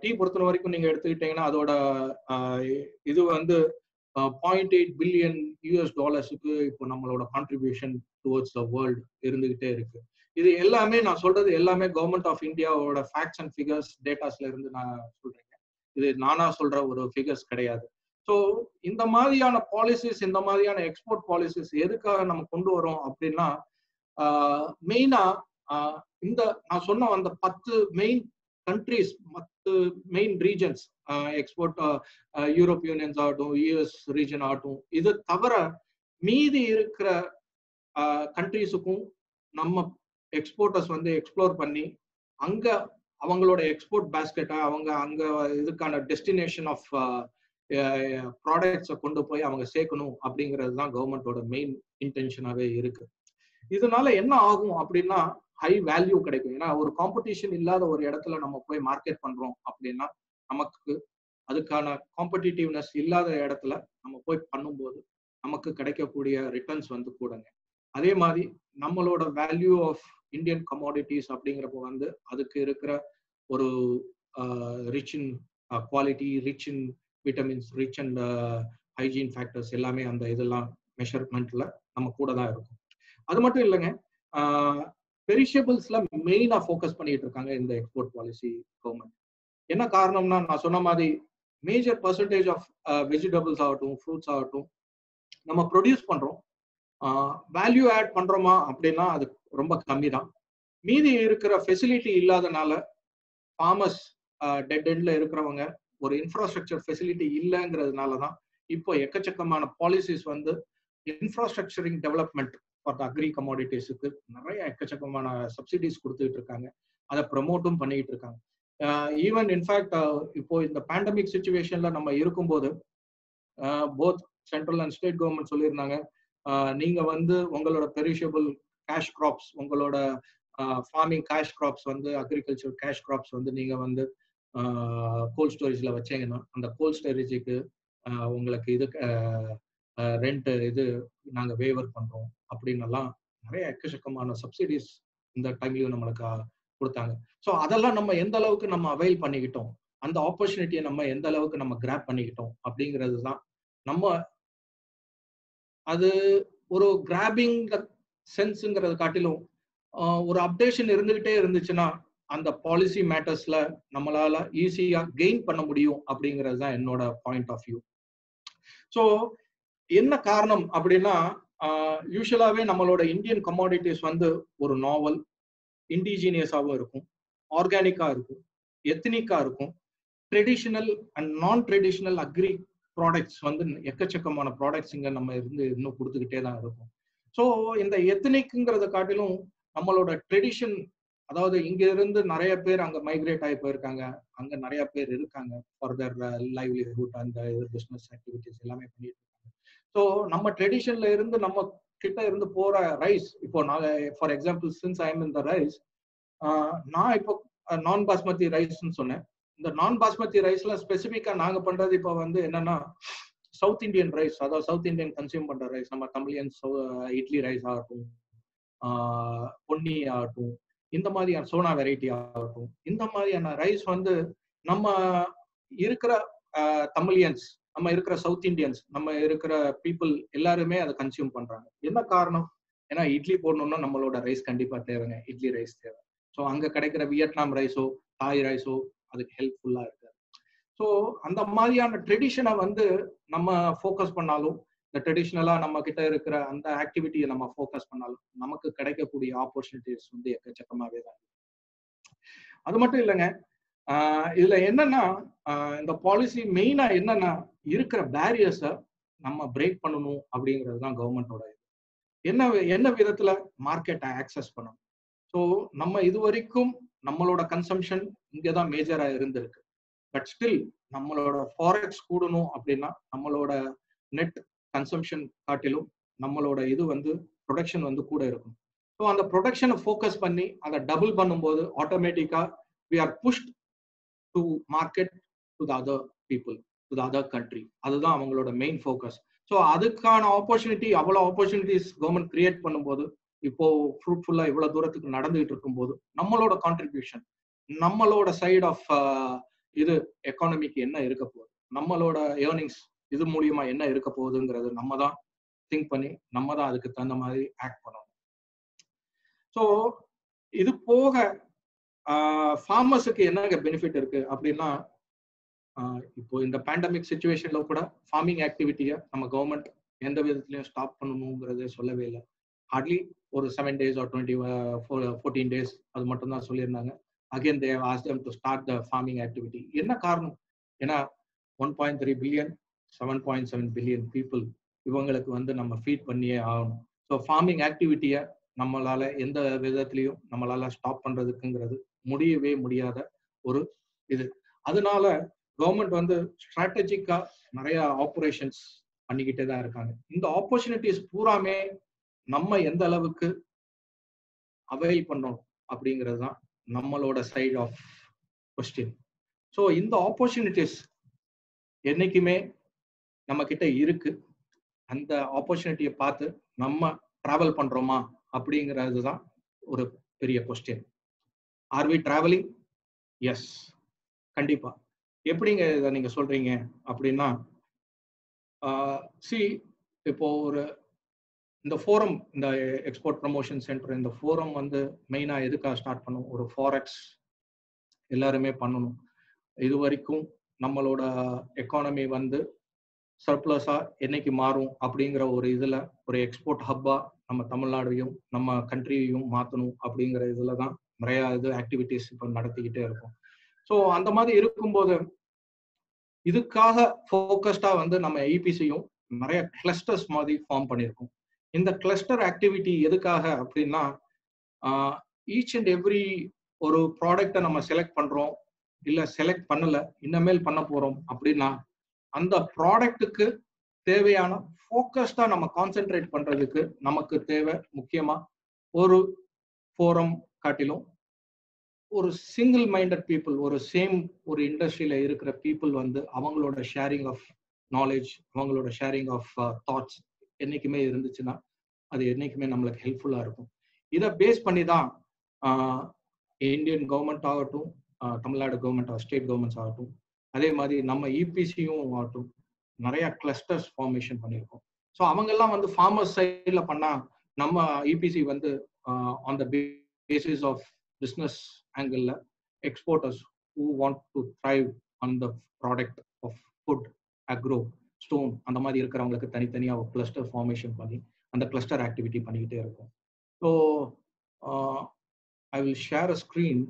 டீ பொறுத்த வரைக்கும் நீங்க எடுத்துக்கிட்டீங்கன்னா அதோட இது வந்து $0.8 பில்லியன் இப்போ நம்மளோட கான்ட்ரிபியூஷன் டுவர்ட்ஸ் த வேர்ல்டு இருந்துகிட்டே இருக்கு. இது எல்லாமே நான் சொல்றது எல்லாமே கவர்மெண்ட் ஆஃப் இந்தியாவோட ஃபேக்ட்ஸ் அண்ட் ஃபிகர்ஸ் டேட்டாஸ்ல இருந்து நான் சொல்றேன். இது நானா சொல்ற ஒரு ஃபிகர்ஸ் கிடையாது. ஸோ இந்த மாதிரியான பாலிசிஸ், இந்த மாதிரியான எக்ஸ்போர்ட் பாலிசிஸ் எதுக்காக நம்ம கொண்டு வரோம் அப்படின்னா, மெயினா இந்த நான் சொன்ன அந்த 10 main countries, 10 main regions, export Europe unions ஆகட்டும், யூஎஸ் ரீஜன் ஆகட்டும், இது தவிர மீதி இருக்கிற கண்ட்ரிஸுக்கும் நம்ம எக்ஸ்போர்ட்டர்ஸ் வந்து எக்ஸ்ப்ளோர் பண்ணி அங்க அவங்களோட எக்ஸ்போர்ட் பேஸ்கெட்டை அவங்க அங்க இதுக்கான டெஸ்டினேஷன் ஆஃப் ப்ராடக்ட்ஸை கொண்டு போய் அவங்க சேர்க்கணும் அப்படிங்கிறது தான் கவர்மெண்டோட மெயின் இன்டென்ஷனாகவே இருக்கு. இதனால என்ன ஆகும் அப்படின்னா ஹை வேல்யூ கிடைக்கும். ஏன்னா ஒரு காம்படிஷன் இல்லாத ஒரு இடத்துல நம்ம போய் மார்க்கெட் பண்றோம் அப்படின்னா நமக்கு அதுக்கான காம்படிட்டிவ்னஸ் இல்லாத இடத்துல நம்ம போய் பண்ணும்போது நமக்கு கிடைக்கக்கூடிய ரிட்டர்ன்ஸ் வந்து கூடங்க. அதே மாதிரி நம்மளோட வேல்யூ ஆஃப் இந்தியன் கமாடிட்டிஸ் அப்படிங்கிறப்போ வந்து அதுக்கு இருக்கிற ஒரு rich in quality, rich in vitamins, rich and hygiene factors எல்லாமே அந்த இதெல்லாம் மெஷர்மெண்ட்ல நம்ம கூட தான் இருக்கும். அது மட்டும் இல்லைங்க, பெரிஷபிள்ஸ்ல மெயினா ஃபோக்கஸ் பண்ணிட்டு இருக்காங்க இந்த எக்ஸ்போர்ட் பாலிசி கவர்மெண்ட். என்ன காரணம்னா நான் சொன்ன மாதிரி மேஜர் பர்சன்டேஜ் ஆஃப் வெஜிடபிள்ஸ் ஆகட்டும், ஃப்ரூட்ஸ் ஆகட்டும் நம்ம ப்ரொடியூஸ் பண்றோம். வேல்யூ ஆட் பண்றோமா அப்படின்னா அது ரொம்ப கம்மி தான். மீதி இருக்கிற ஃபெசிலிட்டி இல்லாதனால ஃபார்மர்ஸ் டெட் எண்ட்ல இருக்கிறவங்க ஒரு இன்ஃப்ராஸ்ட்ரக்சர் ஃபெசிலிட்டி இல்லைங்கிறதுனால தான் இப்போ எக்கச்சக்கமான பாலிசிஸ் வந்து இன்ஃப்ராஸ்ட்ரக்சரிங் டெவலப்மெண்ட் ஃபார் த அக்ரி கமாடிட்டிஸுக்கு நிறைய எக்கச்சக்கமான சப்சிடிஸ் கொடுத்துட்டு இருக்காங்க. அதை ப்ரமோட்டும் பண்ணிட்டு இருக்காங்க. ஈவன் இன்ஃபேக்ட் இப்போ இந்த பேண்டமிக் சுச்சுவேஷன்ல நம்ம இருக்கும்போது both central and state government சொல்லியிருந்தாங்க, நீங்க வந்து உங்களோட பெரிஷபிள் கேஷ் கிராப்ஸ், உங்களோட ஃபார்மிங் கேஷ் கிராப்ஸ் வந்து அக்ரிகல்ச்சர் கேஷ் கிராப்ஸ் வந்து நீங்க வந்து கோல்ட் ஸ்டோரேஜ்ல வச்சீங்கன்னா அந்த கோல்ட் ஸ்டோரேஜுக்கு உங்களுக்கு இது ரெண்ட் இது நாங்க வேவர் பண்றோம் அப்படின்னு எல்லாம் நிறைய எக்கச்சக்கமான சப்சிடிஸ் இந்த டைம்லயும் நம்மளுக்கு கொடுத்தாங்க. ஸோ அதெல்லாம் நம்ம எந்த அளவுக்கு நம்ம அவைல் பண்ணிக்கிட்டோம், அந்த ஆப்பர்ச்சுனிட்டியை நம்ம எந்த அளவுக்கு நம்ம கிராப் பண்ணிக்கிட்டோம் அப்படிங்கிறது தான் நம்ம. அது ஒரு கிராபிங் சென்ஸ்ங்கிறது காட்டிலும் ஒரு அப்டேஷன் இருந்துகிட்டே இருந்துச்சுன்னா அந்த பாலிசி மேட்டர்ஸ்ல நம்மளால ஈஸியா கெயின் பண்ண முடியும் அப்படிங்கிறது தான் என்னோட பாயிண்ட் ஆஃப் வியூ. ஸோ என்ன காரணம் அப்படின்னா யூஸ்வலாவே நம்மளோட இந்தியன் கமாடிட்டிஸ் வந்து ஒரு நாவல், இண்டிஜினியஸாகவும் இருக்கும், ஆர்கானிக்கா இருக்கும், எத்னிக்கா இருக்கும், ட்ரெடிஷனல் அண்ட் நான் ட்ரெடிஷனல் அக்ரி ப்ராடக்ட்ஸ் வந்து எக்கச்சக்கமான ப்ராடக்ட்ஸ் இங்க நம்ம இருந்து இன்னும் கொடுத்துக்கிட்டே தான் இருக்கும். ஸோ இந்த எத்னிக்குங்கிறத காட்டிலும் நம்மளோட ட்ரெடிஷன், அதாவது இங்க இருந்து நிறைய பேர் அங்க மைக்ரேட் ஆகி போயிருக்காங்க, அங்க நிறைய பேர் இருக்காங்க ஃபார் தர் லைவ்லிஹுட் அந்த பிசினஸ் ஆக்டிவிட்டிஸ் எல்லாமே பண்ணிட்டு இருக்காங்க. ஸோ நம்ம ட்ரெடிஷன்ல இருந்து நம்ம கிட்ட இருந்து போற ரைஸ், இப்போ நாங்க for example since I am in the rise, நான் இப்போ நான் பாஸ்மதி ரைஸ்ன்னு சொன்னேன். இந்த நான் பாஸ்மதி ரைஸ்ல ஸ்பெசிஃபிக்கா நாங்க பண்றது இப்போ வந்து என்னன்னா சவுத் இந்தியன் ரைஸ், அதாவது சவுத் இந்தியன் கன்சியூம் பண்ற ரைஸ், நம்ம தமிழியன்ஸ் இட்லி ரைஸ் ஆகட்டும், பொன்னி ஆகட்டும், இந்த மாதிரியான சோனா வெரைட்டி ஆகட்டும், இந்த மாதிரியான ரைஸ் வந்து நம்ம இருக்கிற தமிழியன்ஸ், நம்ம இருக்கிற சவுத் இந்தியன்ஸ், நம்ம இருக்கிற பீப்புள் எல்லாருமே அதை கன்சியூம் பண்றாங்க. என்ன காரணம்? ஏன்னா இட்லி போடணும்னா நம்மளோட ரைஸ் கண்டிப்பா தேவைங்க, இட்லி ரைஸ் தேவை. ஸோ அங்க கிடைக்கிற வியட்நாம் ரைஸோ தாய் ரைஸோ அதுக்கு ஹெல்ப்ஃபுல்லா இருக்கு. ஸோ அந்த மாதிரியான ட்ரெடிஷனை வந்து நம்ம ஃபோக்கஸ் பண்ணாலும் இந்த ட்ரெடிஷ்னலா நம்ம கிட்ட இருக்கிற அந்த ஆக்டிவிட்டியை நம்ம ஃபோக்கஸ் பண்ணாலும் நமக்கு கிடைக்கக்கூடிய ஆப்பர்ச்சுனிட்டிஸ் வந்து எக்கச்சக்கமாவே தான். அது மட்டும் இல்லைங்க, இதுல என்னன்னா இந்த பாலிசி மெயினா என்னன்னா இருக்கிற பேரியர்ஸை நம்ம பிரேக் பண்ணணும் அப்படிங்கிறது தான் கவர்மெண்டோட இது. என்ன விதத்துல மார்க்கெட்டை ஆக்சஸ் பண்ணணும். ஸோ நம்ம இது வரைக்கும் நம்மளோட கன்சம்ஷன் இங்கதான் மேஜரா இருந்திருக்கு. பட் ஸ்டில் நம்மளோட ஃபாரெக்ஸ் கூடணும் அப்படின்னா நம்மளோட நெட் கன்சம்ஷன் காட்டிலும் நம்மளோட இது வந்து ப்ரொடக்ஷன் வந்து கூட இருக்கும். ஸோ அந்த ப்ரொடக்ஷனை ஃபோக்கஸ் பண்ணி அதை டபுள் பண்ணும்போது ஆட்டோமேட்டிக்கா we are pushed to market to the other people, to the other country. அதுதான் அவங்களோட மெயின் ஃபோக்கஸ். ஸோ அதுக்கான ஆப்பர்ச்சுனிட்டி, அவ்வளோ ஆப்பர்ச்சுனிட்டிஸ் கவர்மெண்ட் கிரியேட் பண்ணும்போது இப்போ ஃப்ரூட்ஃபுல்லா இவ்வளவு தூரத்துக்கு நடந்துகிட்டு இருக்கும்போது நம்மளோட கான்ட்ரிபியூஷன், நம்மளோட சைடு ஆஃப் இது எக்கானமிக்கு என்ன இருக்க போகுது, நம்மளோட ஏர்னிங்ஸ் இது மூலியமா என்ன இருக்க போகுதுங்கிறது நம்ம தான் திங்க் பண்ணி நம்ம தான் அதுக்கு தகுந்த மாதிரி ஆக்ட் பண்ணணும். ஸோ இது போக ஃபார்மர்ஸுக்கு என்ன பெனிஃபிட் இருக்கு அப்படின்னா, இப்போ இந்த பேண்டமிக் சுச்சுவேஷன்ல கூட ஃபார்மிங் ஆக்டிவிட்டியை நம்ம கவர்மெண்ட் எந்த விதத்திலையும் ஸ்டாப் பண்ணணுங்கிறது சொல்லவே இல்லை. ஹார்ட்லி ஒரு 7 days or 14 days அது மட்டும் தான் சொல்லியிருந்தாங்க. Again they have asked them to start the farming activity. என்ன காரணம்? ஏன்னா 1.3 billion 7.7 billion people இவங்களுக்கு வந்து நம்ம ஃபீட் பண்ணியே ஆகணும். ஸோ ஃபார்மிங் ஆக்டிவிட்டியை நம்மளால எந்த விதத்திலையும் நம்மளால ஸ்டாப் பண்றதுக்குங்கிறது முடியவே முடியாத ஒரு இது. அதனால கவர்மெண்ட் வந்து ஸ்ட்ராட்டஜிக்கா நிறைய ஆபரேஷன்ஸ் பண்ணிக்கிட்டே தான் இருக்காங்க. இந்த ஆப்பர்ச்சுனிட்டிஸ் பூராமே நம்ம எந்த அளவுக்கு அவைல் பண்ணோம் அப்படிங்கிறது தான் நம்மளோட சைடு ஆஃப் கொஸ்டின். ஸோ இந்த ஆப்பர்ச்சுனிட்டிஸ் என்னைக்குமே நம்ம கிட்ட இருக்கு. அந்த ஆப்பர்ச்சுனிட்டியை பார்த்து நம்ம டிராவல் பண்றோமா அப்படிங்கிறது தான் ஒரு பெரிய question. Are we travelling? Yes, கண்டிப்பா. எப்படிங்க இதை நீங்க சொல்றீங்க அப்படின்னா, இப்போ ஒரு இந்த ஃபோரம், இந்த எக்ஸ்போர்ட் ப்ரமோஷன் சென்டர், இந்த ஃபோரம் வந்து மெயினா எதுக்காக ஸ்டார்ட் பண்ணும்? ஒரு ஃபாரெக்ஸ் எல்லாருமே பண்ணணும். இது வரைக்கும் நம்மளோட எக்கானமி வந்து சர்ப்ளஸா என்னைக்கு மாறும் அப்படிங்கிற ஒரு இதுல ஒரு எக்ஸ்போர்ட் ஹப்பா நம்ம தமிழ்நாடையும் நம்ம கண்ட்ரியையும் மாற்றணும் அப்படிங்கிற இதுல தான் நிறைய இது ஆக்டிவிட்டிஸ் இப்போ நடத்திக்கிட்டே இருக்கும். ஸோ அந்த மாதிரி இருக்கும்போது இதுக்காக ஃபோக்கஸ்டா வந்து நம்ம ஐபிசியும் நிறைய கிளஸ்டர்ஸ் மாதிரி ஃபார்ம் பண்ணியிருக்கோம். இந்த கிளஸ்டர் ஆக்டிவிட்டி எதுக்காக அப்படின்னா, ஈச் அண்ட் எவ்ரி ஒரு ப்ராடக்டை நம்ம செலக்ட் பண்றோம், இல்ல செலக்ட் பண்ணல இனிமேல் பண்ண போறோம் அப்படின்னா அந்த ப்ராடக்ட்டுக்கு தேவையான ஃபோக்கஸ்டா நம்ம கான்சென்ட்ரேட் பண்றதுக்கு நமக்கு தேவை முக்கியமா ஒரு ஃபோரம் காட்டிலும் ஒரு சிங்கிள் மைண்டட் பீப்புள், ஒரு சேம் ஒரு இண்டஸ்ட்ரியில இருக்கிற பீப்புள் வந்து அவங்களோட ஷேரிங் ஆஃப் நாலேஜ், அவங்களோட ஷேரிங் ஆஃப் தாட்ஸ் என்னைக்குமே இருந்துச்சுன்னா அது என்னைக்குமே நம்மளுக்கு ஹெல்ப்ஃபுல்லா இருக்கும். இதை பேஸ் பண்ணி தான் இந்தியன் கவர்மெண்ட் ஆகட்டும், தமிழ்நாடு கவர்மெண்ட், ஸ்டேட் கவர்மெண்ட்ஸ் ஆகட்டும், அதே மாதிரி நம்ம இபிசியும் ஆகட்டும் நிறைய கிளஸ்டர்ஸ் ஃபார்மேஷன் பண்ணியிருக்கோம். ஸோ அவங்கெல்லாம் வந்து ஃபார்மர்ஸ் சைடில் பண்ணா நம்ம இபிசி வந்து on the basis of business ஆங்கிளில் exporters who want to thrive on the product of food, agro, stone அந்த மாதிரி இருக்கிறவங்களுக்கு தனித்தனியாக ஒரு கிளஸ்டர் ஃபார்மேஷன் பண்ணி அந்த கிளஸ்டர் ஆக்டிவிட்டி பண்ணிக்கிட்டே இருக்கும். So I will share a screen.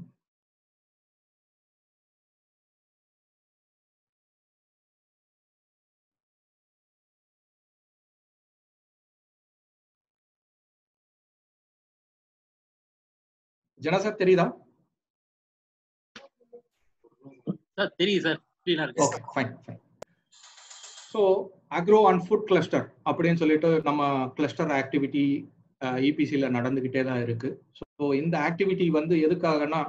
Jana sir தெரியுதா? சார் தெரியுது sir. Okay, fine fine. So agro and food cluster அப்படின்னு சொல்லிட்டு நம்ம கிளஸ்டர் ஆக்டிவிட்டி இபிசியில் நடந்துக்கிட்டே தான் இருக்கு. ஸோ இந்த ஆக்டிவிட்டி வந்து எதுக்காகனா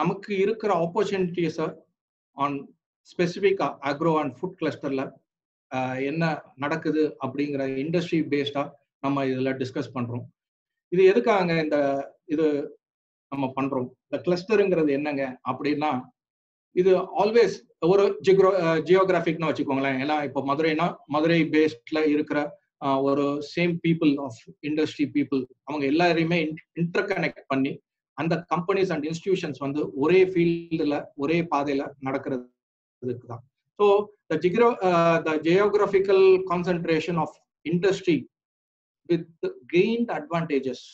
நமக்கு இருக்கிற ஆப்பர்ச்சுனிட்டிஸை on specific agro and food கிளஸ்டரில் என்ன நடக்குது அப்படிங்கிற இண்டஸ்ட்ரி பேஸ்டாக நம்ம இதில் டிஸ்கஸ் பண்ணுறோம். இது எதுக்காக இந்த இது நம்ம பண்றோம்? இந்த கிளஸ்டருங்கிறது என்னங்க அப்படின்னா, இது ஆல்வேஸ் ஒரு ஜியோகிராபிக்னு வச்சுக்கோங்களேன். ஏன்னா இப்போ மதுரைனா மதுரை பேஸ்ட்ல இருக்கிற ஒரு same people of industry people அவங்க எல்லாரையுமே இன்டர் கனெக்ட் பண்ணி அந்த கம்பெனிஸ் அண்ட் இன்ஸ்டிடியூஷன்ஸ் வந்து ஒரே ஃபீல்டுல ஒரே பாதையில நடக்கிறதுக்கு தான். So the geographical concentration of industry with gained advantages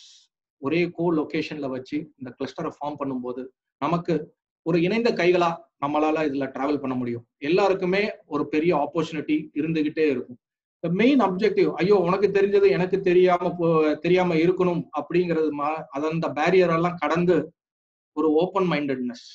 ஒரே கோ லொகேஷன்ல வச்சு இந்த கிளஸ்டரை ஃபார்ம் பண்ணும்போது நமக்கு ஒரு இணைந்த கைகளா நம்மளால இதுல டிராவல் பண்ண முடியும். எல்லாருக்குமே ஒரு பெரிய ஆப்பர்ச்சுனிட்டி இருந்துகிட்டே இருக்கும். மெயின் அப்ஜெக்டிவ், ஐயோ உனக்கு தெரிஞ்சது எனக்கு தெரியாம இருக்கணும் அப்படிங்கிறது அந்த பேரியர் எல்லாம் கடந்து ஒரு ஓப்பன் மைண்டட்னஸ்.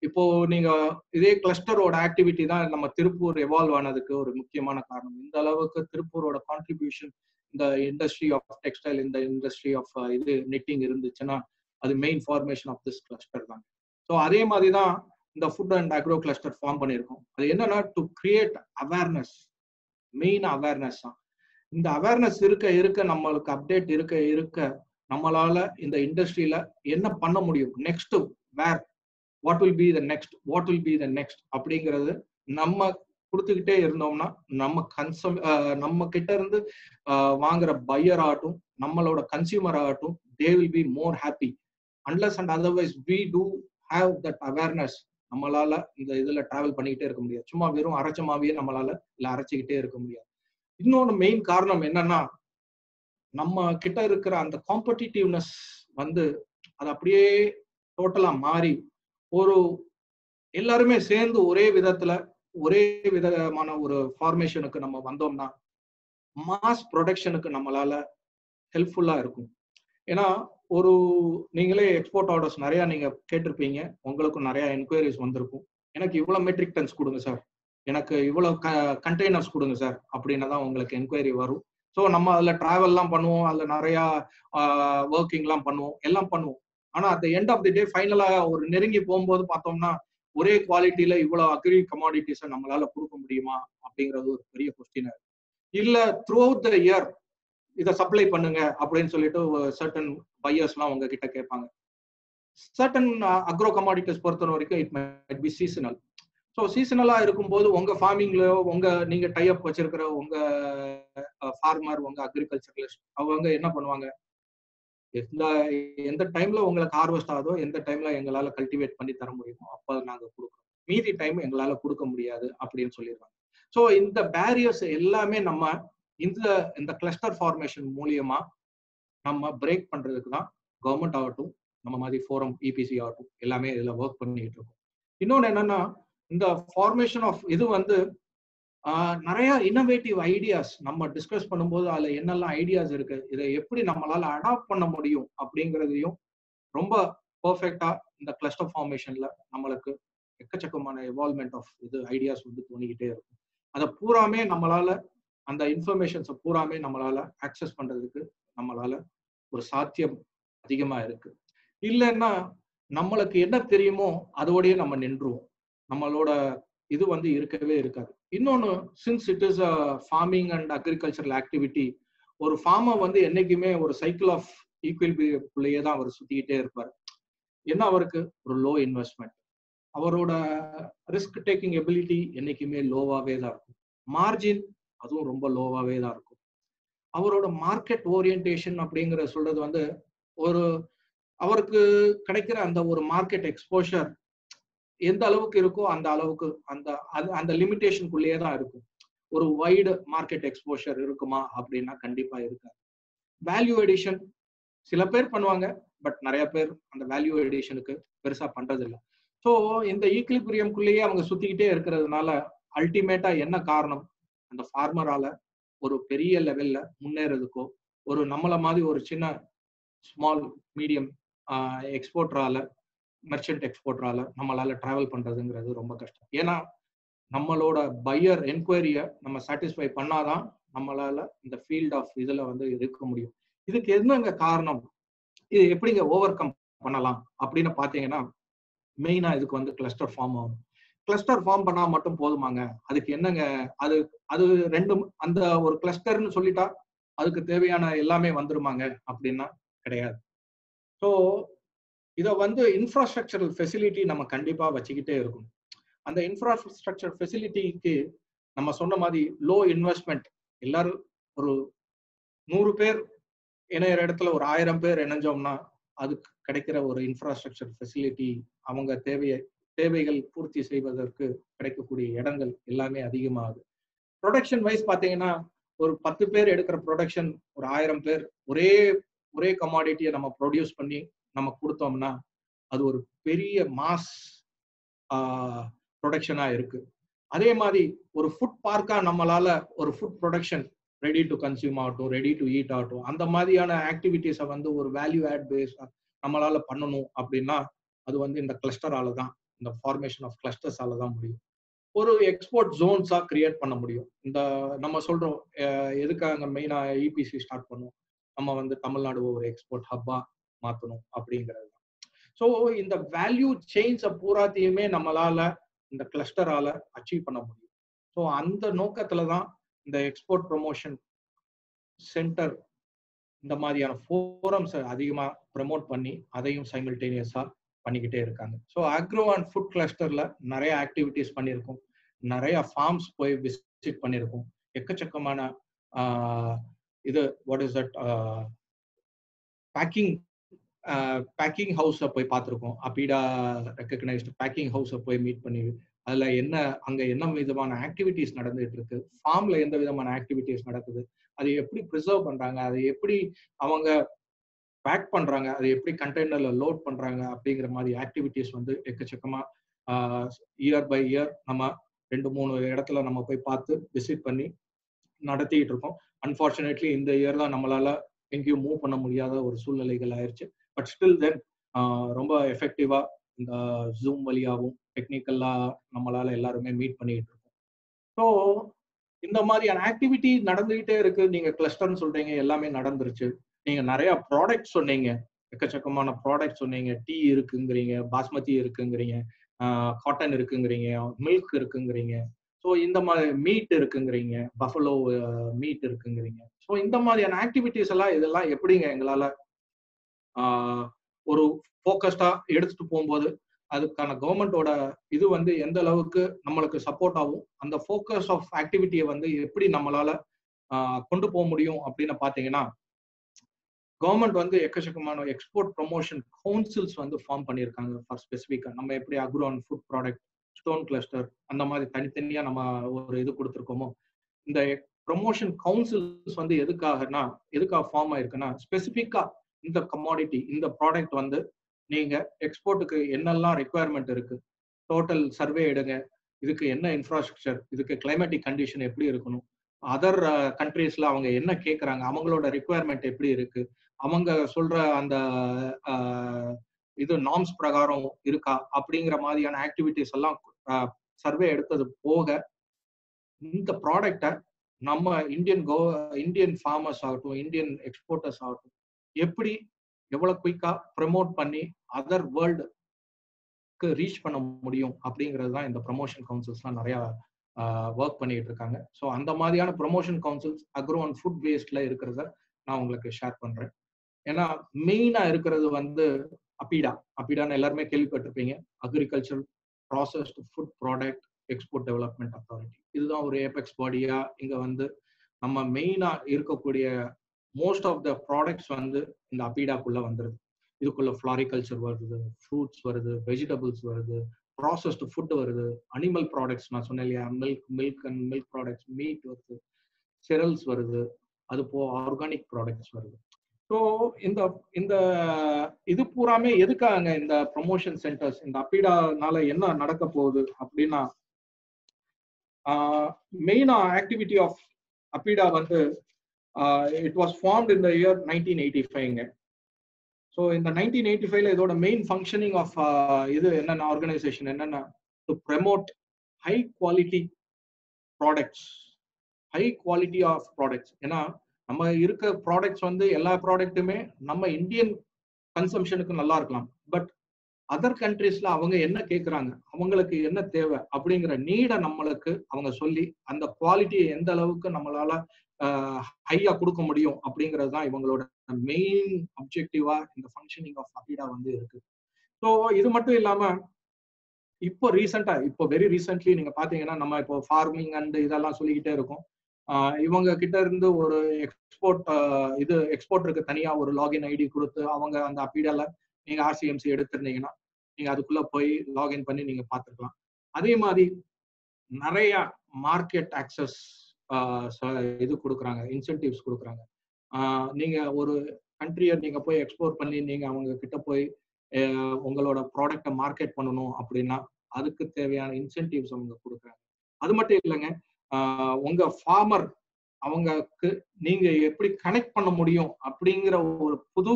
இப்போ நீங்க இதே கிளஸ்டரோட ஆக்டிவிட்டி தான் நம்ம திருப்பூர் எவால்வ் ஆனதுக்கு ஒரு முக்கியமான காரணம். இந்த அளவுக்கு திருப்பூரோட கான்ட்ரிபியூஷன் இந்த இண்டஸ்ட்ரி ஆஃப் டெக்ஸ்டைல், இந்த இண்டஸ்ட்ரி ஆஃப் இது நெட்டிங் இருந்துச்சுன்னா அது main formation of this cluster தான். ஸோ அதே மாதிரி தான் இந்த food and agro cluster form பண்ணியிருக்கோம். அது என்னன்னா to create awareness, main awareness தான். இந்த அவேர்னஸ் இருக்க இருக்க நம்மளுக்கு அப்டேட் இருக்க இருக்க நம்மளால இந்த இண்டஸ்ட்ரியில என்ன பண்ண முடியும், next where, what will be the next, what will be the next அப்படிங்கிறது நம்ம கொடுத்துக்கிட்டே இருந்தோம்னா நம்ம கிட்ட இருந்து வாங்குற பையர் ஆகட்டும், நம்மளோட கன்சியூமர் ஆகட்டும், they will be more happy. Unless and otherwise we do have that awareness, நம்மளால இந்த இதுல டிராவல் பண்ணிக்கிட்டே இருக்க முடியாது. சும்மா வெறும் அரைச்சமாவே நம்மளால இல்ல அரைச்சிக்கிட்டே இருக்க முடியாது. இன்னொன்னு மெயின் காரணம் என்னன்னா, நம்ம கிட்ட இருக்கிற அந்த காம்படிட்டிவ்னஸ் வந்து அது அப்படியே டோட்டலா மாறி ஒரு எல்லாருமே சேர்ந்து ஒரே விதத்துல ஒரே விதமான ஒரு ஃபார்மேஷனுக்கு நம்ம வந்தோம்னா மாஸ் ப்ரொடக்ஷனுக்கு நம்மளால ஹெல்ப்ஃபுல்லா இருக்கும். ஏன்னா ஒரு நீங்களே எக்ஸ்போர்ட் ஆர்டர்ஸ் நிறைய நீங்க கேட்டிருப்பீங்க, உங்களுக்கும் நிறைய என்கொயரிஸ் வந்திருக்கும். எனக்கு இவ்வளவு மெட்ரிக் டன்ஸ் கொடுங்க சார், எனக்கு இவ்வளவு கண்டெய்னர்ஸ் கொடுங்க சார் அப்படின்னு தான் உங்களுக்கு என்கொயரி வரும். ஸோ நம்ம அதில் டிராவல்லாம் பண்ணுவோம், அதில் நிறையா ஒர்க்கிங்லாம் பண்ணுவோம், எல்லாம் பண்ணுவோம். ஆனால் at the end of the day ஃபைனலாக ஒரு நெருங்கி போகும்போது பார்த்தோம்னா ஒரே குவாலிட்டியில இவ்வளோ அக்ரி கமாடிட்டிஸை நம்மளால கொடுக்க முடியுமா அப்படிங்கிறது ஒரு பெரிய கொஸ்டின். இல்லை த்ரூ அவுட் த இயர் இதை சப்ளை பண்ணுங்க அப்படின்னு சொல்லிட்டு சர்டன் பையர்ஸ்லாம் உங்ககிட்ட கேட்பாங்க. சர்டன் அக்ரோ கமாடிட்டிஸ் பொறுத்த வரைக்கும் it might be seasonal. So சீசனலா இருக்கும்போது உங்க ஃபார்மிங்ல நீங்க டைப் வச்சிருக்கிற உங்க ஃபார்மர், உங்க அக்ரிகல்ச்சரலிஸ்ட் அவங்க என்ன பண்ணுவாங்க, எந்த டைம்ல உங்களுக்கு ஹார்வெஸ்ட் ஆகுதோ, எந்த டைம்ல எங்களால கல்டிவேட் பண்ணி தர முடியுமோ அப்ப நாங்க கொடுக்குறோம், மீதி டைம் எங்களால கொடுக்க முடியாது அப்படின்னு சொல்லிடுறாங்க. ஸோ இந்த பேரியர்ஸ் எல்லாமே நம்ம இந்த கிளஸ்டர் ஃபார்மேஷன் மூலியமா நம்ம பிரேக் பண்றதுக்கு தான் கவர்மெண்ட் ஆகட்டும், நம்ம மாதிரி ஃபோரம் இபிசி ஆகட்டும், எல்லாமே இதுல ஒர்க் பண்ணிட்டு இருக்கோம். இன்னொன்னு என்னன்னா, இந்த ஃபார்மேஷன் ஆஃப் இது வந்து நிறைய இன்னோவேட்டிவ் ஐடியாஸ் நம்ம டிஸ்கஸ் பண்ணும்போது அதுல என்னெல்லாம் ஐடியாஸ் இருக்கு, இதை எப்படி நம்மளால அடாப்ட் பண்ண முடியும் அப்படிங்கிறதையும் ரொம்ப பர்ஃபெக்டா இந்த கிளஸ்டர் ஃபார்மேஷன்ல நம்மளுக்கு எக்கச்சக்கமான எவால்வ்மெண்ட் ஆஃப் இது ஐடியாஸ் வந்து தோணிக்கிட்டே இருக்கும். அதை பூராமே நம்மளால அந்த இன்ஃபர்மேஷன்ஸை பூராமே நம்மளால ஆக்சஸ் பண்றதுக்கு நம்மளால ஒரு சாத்தியம் அதிகமா இருக்கு. இல்லைன்னா நம்மளுக்கு என்ன தெரியுமோ அதோடய நம்ம நின்றுவோம், நம்மளோட இது வந்து இருக்கவே இருக்காது. இன்னொன்னு, since it is a farming and agricultural activity, ஒரு ஃபார்மர் வந்து என்னைக்குமே ஒரு சைக்கிள் ஆஃப் ஈக்குவல்பிள்ளையே தான் அவர் சுத்திக்கிட்டே இருப்பார். என்ன அவருக்கு ஒரு லோ இன்வெஸ்ட்மெண்ட், அவரோட ரிஸ்க் டேக்கிங் எபிலிட்டி என்னைக்குமே லோவாவே தான் இருக்கும், மார்ஜின் அதுவும் ரொம்ப லோவாவே தான் இருக்கும். அவரோட மார்க்கெட் ஓரியன்டேஷன் அப்படிங்கிற சொல்றது வந்து அவருக்கு கிடைக்கிற அந்த ஒரு மார்க்கெட் எக்ஸ்போஷர் எந்த அளவுக்கு இருக்கோ அந்த அளவுக்கு அந்த லிமிடேஷனுக்குள்ளேயே தான் இருக்கும். ஒரு வைடு மார்க்கெட் எக்ஸ்போஷர் இருக்குமா அப்படின்னா கண்டிப்பா இருக்காது. வேல்யூ எடிஷன் சில பேர் பண்ணுவாங்க, பட் நிறைய பேர் அந்த வேல்யூ எடிஷனுக்கு பெருசா பண்றது இல்லை. ஸோ இந்த ஈக்லிபிரியம்குள்ளேயே அவங்க சுத்திக்கிட்டே இருக்கிறதுனால அல்டிமேட்டா என்ன காரணம், அந்த ஃபார்மரால ஒரு பெரிய லெவல்ல முன்னேறதுக்கோ, ஒரு நம்மள மாதிரி ஒரு சின்ன ஸ்மால் மீடியம் எக்ஸ்போர்ட்டரால, மெர்ச்சன்ட் எக்ஸ்போர்ட்டரால நம்மளால டிராவல் பண்றதுங்கிறது ரொம்ப கஷ்டம். ஏன்னா நம்மளோட பையர் என்கொயரியை நம்ம சாட்டிஸ்ஃபை பண்ணாதான் நம்மளால இந்த ஃபீல்ட் ஆஃப் இதுல வந்து இருக்க முடியும். இதுக்கு என்னங்க காரணம், இது எப்படிங்க ஓவர் கம் பண்ணலாம் அப்படின்னு பாத்தீங்கன்னா, மெயினா இதுக்கு வந்து கிளஸ்டர் ஃபார்ம் ஆகும். கிளஸ்டர் ஃபார்ம் பண்ணா மட்டும் போதுமாங்க, அதுக்கு என்னங்க, அது ரெண்டும் அந்த ஒரு கிளஸ்டர்னு சொல்லிட்டா அதுக்கு தேவையான எல்லாமே வந்துருமாங்க அப்படின்னா கிடையாது. ஸோ இதை வந்து இன்ஃப்ராஸ்ட்ரக்சரல் ஃபெசிலிட்டி நம்ம கண்டிப்பா வச்சுக்கிட்டே இருக்கணும். அந்த இன்ஃப்ராஸ்ட்ரக்சர் ஃபெசிலிட்டிக்கு நம்ம சொன்ன மாதிரி லோ இன்வெஸ்ட்மெண்ட், எல்லாரும் ஒரு 100 பேர் இணையற இடத்துல ஒரு 1000 பேர் இணைஞ்சோம்னா அதுக்கு கிடைக்கிற ஒரு இன்ஃப்ராஸ்ட்ரக்சர் ஃபெசிலிட்டி, அவங்க தேவைகள் பூர்த்தி செய்வதற்கு கிடைக்கக்கூடிய இடங்கள் எல்லாமே அதிகமாகுது. ப்ரொடக்ஷன் வைஸ் பார்த்தீங்கன்னா ஒரு 10 பேர் எடுக்கிற ப்ரொடக்ஷன் ஒரு 1000 பேர் ஒரே ஒரே கமாடிட்டியை நம்ம ப்ரொடியூஸ் பண்ணி நம்ம கொடுத்தோம்னா அது ஒரு பெரிய மாஸ் ப்ரொடக்ஷனா இருக்கு. அதே மாதிரி ஒரு ஃபுட் பார்க்கா நம்மளால ஒரு food production ready to consume ஆகட்டும், ரெடி டு ஈட் ஆகட்டும், அந்த மாதிரியான ஆக்டிவிட்டிஸை வந்து ஒரு வேல்யூ ஆட் பேஸ் நம்மளால பண்ணணும் அப்படின்னா அது வந்து இந்த கிளஸ்டரால தான், இந்த ஃபார்மேஷன் ஆஃப் கிளஸ்டர்ஸால தான் முடியும். ஒரு எக்ஸ்போர்ட் ஜோன்ஸா கிரியேட் பண்ண முடியும். இந்த நம்ம சொல்றோம் எதுக்காக மெயினா இபிசி ஸ்டார்ட் பண்ணும், நம்ம வந்து தமிழ்நாடு ஒரு எக்ஸ்போர்ட் ஹப்பா மாத்தணும் அப்படிங்கிறது. ஸோ இந்த வேல்யூ செயின்ஸை பூராத்தையுமே நம்மளால இந்த கிளஸ்டரால அச்சீவ் பண்ண முடியும். ஸோ அந்த நோக்கத்துல தான் இந்த எக்ஸ்போர்ட் ப்ரொமோஷன் சென்டர் இந்த மாதிரியான ஃபோரம்ஸை அதிகமா ப்ரமோட் பண்ணி அதையும் சைமல்டேனியஸா பண்ணிக்கிட்டே இருக்காங்க. ஸோ அக்ரோ அண்ட் ஃபுட் கிளஸ்டர்ல நிறைய ஆக்டிவிட்டிஸ் பண்ணியிருக்கோம், நிறைய ஃபார்ம்ஸ் போய் விசிட் பண்ணியிருக்கோம், எக்கச்சக்கமான இது வாட் இஸ் தட் பேக்கிங் ஹவுஸை போய் பார்த்துருக்கோம். அப்பீடா ரெக்கக்னைஸ்டு பேக்கிங் ஹவுஸை போய் மீட் பண்ணி அதுல அங்க என்ன விதமான ஆக்டிவிட்டிஸ் நடந்துட்டு இருக்கு, ஃபார்ம்ல எந்த விதமான ஆக்டிவிட்டிஸ் நடக்குது, அதை எப்படி ப்ரிசர்வ் பண்றாங்க, அதை எப்படி அவங்க பேக் பண்றாங்க, அதை எப்படி கண்டெய்னர்ல லோட் பண்றாங்க அப்படிங்கிற மாதிரி ஆக்டிவிட்டிஸ் வந்து எக்கச்சக்கமா இயர் பை இயர் நம்ம 2-3 இடத்துல நம்ம போய் பார்த்து விசிட் பண்ணி நடத்திட்டு இருக்கோம். அன்பார்ச்சுனேட்லி இந்த இயர் தான் நம்மளால எங்கேயும் மூவ் பண்ண முடியாத ஒரு சூழ்நிலைகள் ஆயிடுச்சு. பட் ஸ்டில் தென் ரொம்ப எஃபெக்டிவா இந்த ஜூம் வழியாகவும் டெக்னிக்கலா நம்மளால எல்லாருமே மீட் பண்ணிட்டு இருக்கோம். ஸோ இந்த மாதிரியான ஆக்டிவிட்டி நடந்துகிட்டே இருக்கு. நீங்க கிளஸ்டர்னு சொல்றீங்க, எல்லாமே நடந்துருச்சு. நீங்க நிறைய ப்ராடக்ட் சொன்னீங்க, எக்கச்சக்கமான ப்ராடக்ட் சொன்னீங்க. டீ இருக்குங்கிறீங்க, பாஸ்மதி இருக்குங்கிறீங்க, காட்டன் இருக்குங்கிறீங்க, மில்க் இருக்குங்கிறீங்க. ஸோ இந்த மாதிரி மீட் இருக்குங்கிறீங்க, பஃபலோ மீட் இருக்குங்கிறீங்க. ஸோ இந்த மாதிரியான ஆக்டிவிட்டிஸ் எல்லாம் இதெல்லாம் எப்படிங்க எங்களால ஒரு ஃபோக்கஸ்டா எடுத்துட்டு போகும்போது அதுக்கான கவர்மெண்டோட இது வந்து எந்த அளவுக்கு நம்மளுக்கு சப்போர்ட் ஆகும், அந்த ஃபோக்கஸ் ஆஃப் ஆக்டிவிட்டியை வந்து எப்படி நம்மளால கொண்டு போக முடியும் அப்படின்னு பாத்தீங்கன்னா, கவர்மெண்ட் வந்து எக்கச்சக்கமான எக்ஸ்போர்ட் ப்ரொமோஷன் கவுன்சில்ஸ் வந்து ஃபார்ம் பண்ணியிருக்காங்க ஃபார் ஸ்பெசிஃபிக்கா. நம்ம எப்படி agro and food product, stone cluster அந்த மாதிரி தனித்தனியா நம்ம ஒரு இது கொடுத்துருக்கோமோ, இந்த ப்ரொமோஷன் கவுன்சில்ஸ் வந்து எதுக்காக ஃபார்ம் ஆயிருக்குன்னா, ஸ்பெசிஃபிக்கா இந்த கமாடிட்டி, இந்த ப்ராடக்ட் வந்து நீங்க எக்ஸ்போர்ட்டுக்கு என்னெல்லாம் ரெக்குவயர்மெண்ட் இருக்கு, டோட்டல் சர்வே எடுங்க, இதுக்கு என்ன இன்ஃப்ராஸ்ட்ரக்சர், இதுக்கு கிளைமேட்டிக் கண்டிஷன் எப்படி இருக்கணும், அதர் கண்ட்ரீஸ்ல அவங்க என்ன கேட்கறாங்க, அவங்களோட ரெக்குவயர்மெண்ட் எப்படி இருக்கு, அவங்க சொல்ற அந்த இது நார்ம்ஸ் பிரகாரம் இருக்கா அப்படிங்கிற மாதிரியான ஆக்டிவிட்டிஸ் எல்லாம் சர்வே எடுத்தது போக இந்த ப்ராடக்டை நம்ம இந்தியன் ஃபார்மர்ஸ் ஆகட்டும், இந்தியன் எக்ஸ்போர்ட்டர்ஸ் ஆகட்டும் எப்படி எவ்வளவு குயிக்கா ப்ரமோட் பண்ணி அதர் வேர்ல்டுக்கு ரீச் பண்ண முடியும் அப்படிங்கிறது தான் இந்த ப்ரமோஷன் கவுன்சில்ஸ்லாம் நிறைய ஒர்க் பண்ணிட்டு இருக்காங்க. ஸோ அந்த மாதிரியான promotion councils agro and food வேஸ்ட்ல இருக்கிறத நான் உங்களுக்கு ஷேர் பண்றேன். ஏன்னா மெயினா இருக்கிறது வந்து அப்பிடான்னு எல்லாருமே கேள்விப்பட்டிருப்பீங்க, agriculture processed food product export development authority. இதுதான் ஒரு ஏபெக்ஸ் பாடியா இங்க வந்து நம்ம மெயினா இருக்கக்கூடிய மோஸ்ட் ஆஃப் த ப்ராடக்ட்ஸ் வந்து இந்த அப்பிடாக்குள்ள வந்துருது. இதுக்குள்ள ஃப்ளாரிகல்ச்சர் வருது, ஃப்ரூட்ஸ் வருது, வெஜிடபிள்ஸ் வருது, ப்ராசஸ்டு ஃபுட் வருது, அனிமல் ப்ராடக்ட்ஸ் நான் சொன்னேன் இல்லையா, milk and milk products, meet வருது, செரல்ஸ் வருது, அது போ ஆர்கானிக் ப்ராடக்ட்ஸ் வருது. ஸோ இந்த இது பூராமே எதுக்காக இந்த ப்ரொமோஷன் சென்டர்ஸ், இந்த அப்பிடானால என்ன நடக்க போகுது அப்படின்னா, மெயினா ஆக்டிவிட்டி ஆஃப் அப்பிடா வந்து it was formed in the year 1985. So இந்த 1985ல இதோட மெயின் ஃபங்க்ஷனிங் ஆஃப் இது என்னென்ன ஆர்கனைசேஷன் என்னென்ன, to promote high quality products, high quality of products. ஏன்னா நம்ம இருக்க ப்ராடக்ட்ஸ் வந்து எல்லா ப்ராடக்ட்டுமே நம்ம இந்தியன் கன்சம்ஷனுக்கு நல்லா இருக்கலாம், பட் அதர் கண்ட்ரீஸ்ல அவங்க என்ன கேட்கறாங்க, அவங்களுக்கு என்ன தேவை அப்படிங்கிற நீடை நம்மளுக்கு அவங்க சொல்லி அந்த குவாலிட்டியை எந்த அளவுக்கு நம்மளால ஹையா கொடுக்க முடியும் அப்படிங்கிறது தான் இவங்களோட மெயின் அப்ஜெக்டிவா இந்த ஃபங்க்ஷனிங் ஆஃப் அப்பிடா வந்து இருக்கு. ஸோ இது மட்டும் இல்லாம இப்போ வெரி ரீசென்ட்லி நீங்க பாத்தீங்கன்னா, நம்ம இப்போ ஃபார்மிங் அண்ட் இதெல்லாம் சொல்லிக்கிட்டே இருக்கோம். இவங்க கிட்ட இருந்து ஒரு எக்ஸ்போர்ட்டருக்கு தனியா ஒரு லாகின் ஐடி கொடுத்து அவங்க அந்த அப்பிடால நீங்க ஆர்சிஎம்சி எடுத்திருந்தீங்கன்னா நீங்க அதுக்குள்ள போய் லாகின் பண்ணி நீங்க பார்த்துக்கலாம். அதே மாதிரி நிறைய மார்க்கெட் ஆக்சஸ் இது கொடுக்குறாங்க, இன்சென்டிவ்ஸ் கொடுக்குறாங்க. நீங்க ஒரு கண்ட்ரியை நீங்க போய் எக்ஸ்போர்ட் பண்ணி நீங்க அவங்க கிட்ட போய் உங்களோட ப்ராடக்டை மார்க்கெட் பண்ணணும் அப்படின்னா அதுக்கு தேவையான இன்சென்டிவ்ஸ் அவங்க கொடுக்குறாங்க. அது மட்டும் இல்லைங்க, உங்க ஃபார்மர் அவங்களுக்கு நீங்க எப்படி கனெக்ட் பண்ண முடியும் அப்படிங்கிற ஒரு புது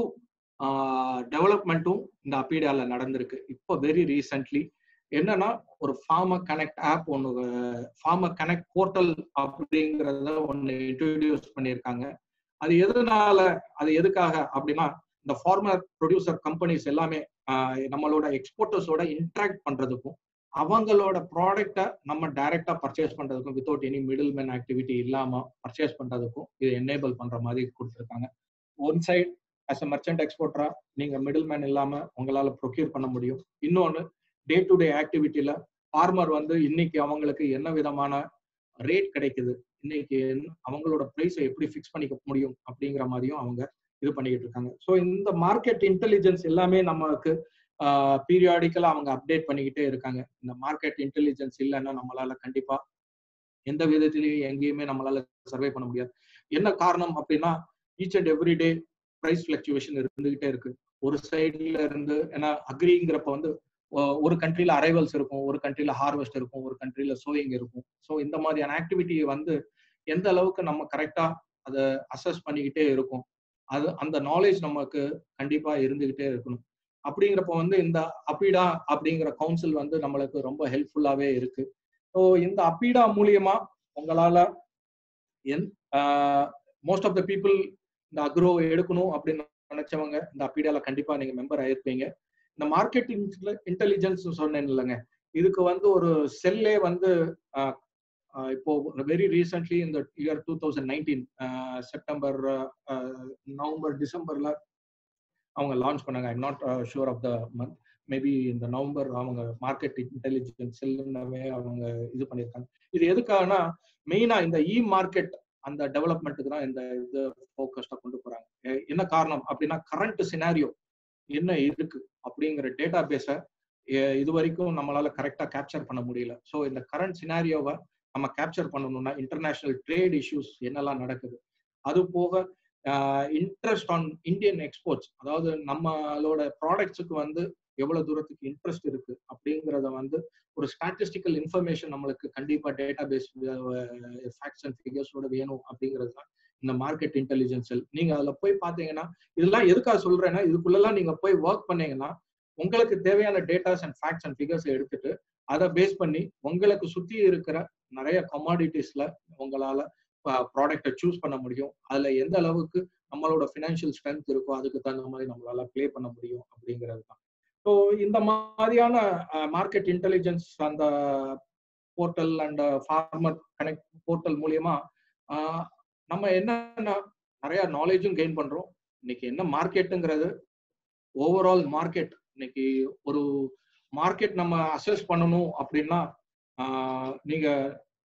டெவலப்மெண்ட்டும் இந்த அப்பீடால நடந்திருக்கு. இப்போ வெரி ரீசென்ட்லி என்னன்னா, ஒரு ஃபார்மர் கனெக்ட் ஆப் ஒன்று, ஃபார்மர் கனெக்ட் போர்ட்டல் அப்படிங்கிறத ஒன்று இன்ட்ரோடியூஸ் பண்ணியிருக்காங்க. அது எதனால, அது எதுக்காக அப்படின்னா, இந்த ஃபார்மர் ப்ரொடியூசர் கம்பெனிஸ் எல்லாமே நம்மளோட எக்ஸ்போர்ட்டர்ஸோட இன்ட்ராக்ட் பண்றதுக்கும் அவங்களோட ப்ராடக்டை நம்ம டைரக்டா பர்ச்சேஸ் பண்றதுக்கும் without any middle man activity இல்லாம பர்ச்சேஸ் பண்றதுக்கும் இது எனேபிள் பண்ற மாதிரி கொடுத்துருக்காங்க. One side as a merchant எக்ஸ்போர்ட்டரா நீங்க மிடில் மேன் இல்லாம உங்களால ப்ரொக்யூர் பண்ண முடியும். இன்னொன்னு, டே டு டே ஆக்டிவிட்டியில ஃபார்மர் இன்னைக்கு அவங்களுக்கு என்ன விதமான ரேட் கிடைக்குது, இன்னைக்கு அவங்களோட பிரைஸை எப்படி ஃபிக்ஸ் பண்ணிக்க முடியும் அப்படிங்கிற மாதிரியும் அவங்க இது பண்ணிக்கிட்டு இருக்காங்க. ஸோ இந்த மார்க்கெட் இன்டெலிஜென்ஸ் எல்லாமே நமக்கு பீரியாடிக்கலா அவங்க அப்டேட் பண்ணிக்கிட்டே இருக்காங்க. இந்த மார்க்கெட் இன்டெலிஜென்ஸ் இல்லைன்னா நம்மளால கண்டிப்பா எந்த விதத்திலையும் எங்கேயுமே நம்மளால சர்வே பண்ண முடியாது. என்ன காரணம் அப்படின்னா, each and every day price fluctuation இருந்துகிட்டே இருக்கு. ஒரு சைட்ல இருந்து, ஏன்னா அக்ரிங்கிறப்ப ஒரு கண்ட்ரில அரைவல்ஸ் இருக்கும், ஒரு கண்ட்ரில ஹார்வெஸ்ட் இருக்கும், ஒரு கண்ட்ரில சோயிங் இருக்கும். ஸோ இந்த மாதிரியான ஆக்டிவிட்டியை எந்த அளவுக்கு நம்ம கரெக்டா அதை அசஸ் பண்ணிக்கிட்டே இருக்கும், அது அந்த நாலேஜ் நமக்கு கண்டிப்பா இருந்துகிட்டே இருக்கணும். அப்படிங்கிறப்ப இந்த அப்பீடா அப்படிங்கிற கவுன்சில் நம்மளுக்கு ரொம்ப ஹெல்ப்ஃபுல்லாவே இருக்கு. ஸோ இந்த அப்பீடா மூலியமா உங்களால மோஸ்ட் ஆஃப் த பீப்புள் இந்த அக்ரோ எடுக்கணும் அப்படின்னு நினைச்சவங்க இந்த அப்பீடால கண்டிப்பா நீங்க மெம்பர் ஆயிருப்பீங்க. இந்த மார்க்கெட் இன்டெலிஜென்ஸ் சொன்னேன் இல்லைங்க, இதுக்கு ஒரு செல்லே இப்போ வெரி ரீசென்ட்லி இந்த இயர் 2019 செப்டம்பர், நவம்பர், டிசம்பர்ல அவங்க லான்ச் பண்ணாங்க. I'm not sure of the month, maybe இந்த நவம்பர் அவங்க மார்க்கெட் இன்டெலிஜென்ஸ் செல்லுமே அவங்க இது பண்ணியிருக்காங்க. இது எதுக்காகனா, மெயினா இந்த இ மார்க்கெட் அந்த டெவலப்மெண்ட்டுக்கு தான் இந்த இது ஃபோக்கஸ்டா கொண்டு போறாங்க. என்ன காரணம் அப்படின்னா, கரண்ட் சினாரியோ என்ன இருக்கு அப்படிங்கிற டேட்டா பேஸை இது வரைக்கும் நம்மளால கரெக்டா கேப்சர் பண்ண முடியல. ஸோ இந்த கரண்ட் சினாரியோவை நம்ம கேப்சர் பண்ணணும்னா இன்டர்நேஷனல் ட்ரேட் இஷ்யூஸ் என்னெல்லாம் நடக்குது, அது போக இன்ட்ரெஸ்ட் ஆன் இந்தியன் எக்ஸ்போர்ட்ஸ், அதாவது நம்மளோட ப்ராடக்ட்ஸுக்கு எவ்வளவு தூரத்துக்கு இன்ட்ரெஸ்ட் இருக்கு அப்படிங்கிறத ஒரு ஸ்டாட்டிஸ்டிக்கல் இன்ஃபர்மேஷன் நம்மளுக்கு கண்டிப்பா டேட்டா பேஸ் ஃபேக்ட்ஸ் அண்ட் ஃபிகர்ஸோட வேணும். அப்படிங்கிறது தான் இந்த மார்க்கெட் இன்டெலிஜென்ஸ். நீங்க அதுல போய் பாத்தீங்கன்னா, இதெல்லாம் எதுக்காக சொல்றேன்னா, இதுக்குள்ளெல்லாம் நீங்க போய் ஒர்க் பண்ணீங்கன்னா உங்களுக்கு தேவையான datas and facts and figures எடுத்துட்டு அதை பேஸ் பண்ணி உங்களுக்கு சுத்தி இருக்கிற நிறைய கமாடிட்டிஸ்ல உங்களால ப்ராடக்டை சூஸ் பண்ண முடியும். அதுல எந்த அளவுக்கு நம்மளோட ஃபினான்ஷியல் ஸ்ட்ரென்த் இருக்கோ அதுக்கு தகுந்த மாதிரி நம்மளால ப்ளே பண்ண முடியும் அப்படிங்கிறது தான். ஸோ இந்த மாதிரியான மார்க்கெட் இன்டெலிஜென்ஸ் அந்த portal and farmer connect portal மூலியமா நம்ம என்னன்னா நிறைய நாலேஜும் கெயின் பண்றோம். இன்னைக்கு என்ன மார்க்கெட்டுங்கிறது, ஓவரால் மார்க்கெட், இன்னைக்கு ஒரு மார்க்கெட் நம்ம அசஸ் பண்ணணும் அப்படின்னா நீங்க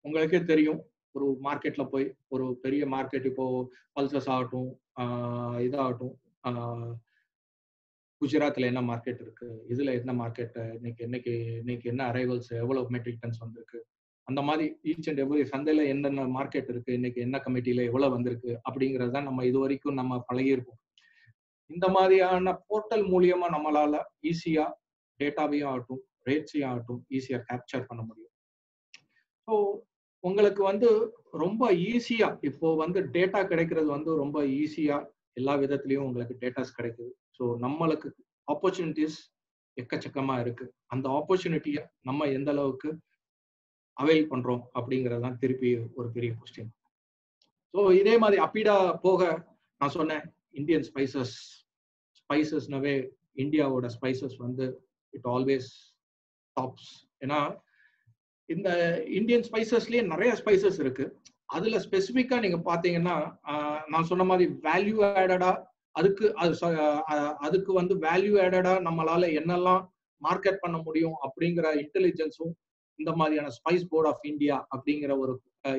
உங்களுக்கே தெரியும், ஒரு மார்க்கெட்ல போய் ஒரு பெரிய மார்க்கெட், இப்போ பல்சஸ் ஆகட்டும், இதாகட்டும், குஜராத்ல என்ன மார்க்கெட் இருக்கு, இதுல என்ன மார்க்கெட், இன்னைக்கு என்ன அரைவல்ஸ், எவ்வளவு மெட்ரிக் டன்ஸ் வந்திருக்கு, அந்த மாதிரி ஈச் அண்ட் எவ்ரி சந்தையில என்னென்ன மார்க்கெட் இருக்கு, இன்னைக்கு என்ன கமிட்டியில எவ்வளவு வந்திருக்கு அப்படிங்கறத நம்ம இது வரைக்கும் நம்ம பழகியிருக்கோம். இந்த மாதிரியான போர்ட்டல் மூலியமா நம்மளால ஈஸியா டேட்டாவையும் ஆகட்டும், ரேட்ஸையும் ஆகட்டும் ஈஸியா கேப்சர் பண்ண முடியும். ஸோ உங்களுக்கு ரொம்ப ஈஸியா இப்போ டேட்டா கிடைக்கிறது ரொம்ப ஈஸியா எல்லா விதத்திலையும் உங்களுக்கு டேட்டாஸ் கிடைக்குது. ஸோ நம்மளுக்கு ஆப்பர்ச்சுனிட்டிஸ் எக்கச்சக்கமா இருக்கு. அந்த ஆப்பர்ச்சுனிட்டியை நம்ம எந்த அளவுக்கு அவைல் பண்றோம் அப்படிங்கிறது தான் திருப்பி ஒரு பெரிய கொஸ்டின். ஸோ இதே மாதிரி அப்பீடா போக நான் சொன்னேன், இந்தியன் ஸ்பைசஸ்னாவே இந்தியாவோட ஸ்பைசஸ் இட் ஆல்வேஸ் டாப்ஸ். ஏன்னா இந்த இந்தியன் ஸ்பைசஸ்லயே நிறைய ஸ்பைசஸ் இருக்கு. அதுல ஸ்பெசிபிக்கா நீங்க பாத்தீங்கன்னா, நான் சொன்ன மாதிரி வேல்யூ ஆடடா, அதுக்கு வேல்யூ ஆடடா நம்மளால என்னெல்லாம் மார்க்கெட் பண்ண முடியும் அப்படிங்கிற இன்டெலிஜென்ஸும் இந்த மாதிரியான ஸ்பைஸ் போர்ட் ஆஃப் இந்தியா அப்படிங்கிற ஒரு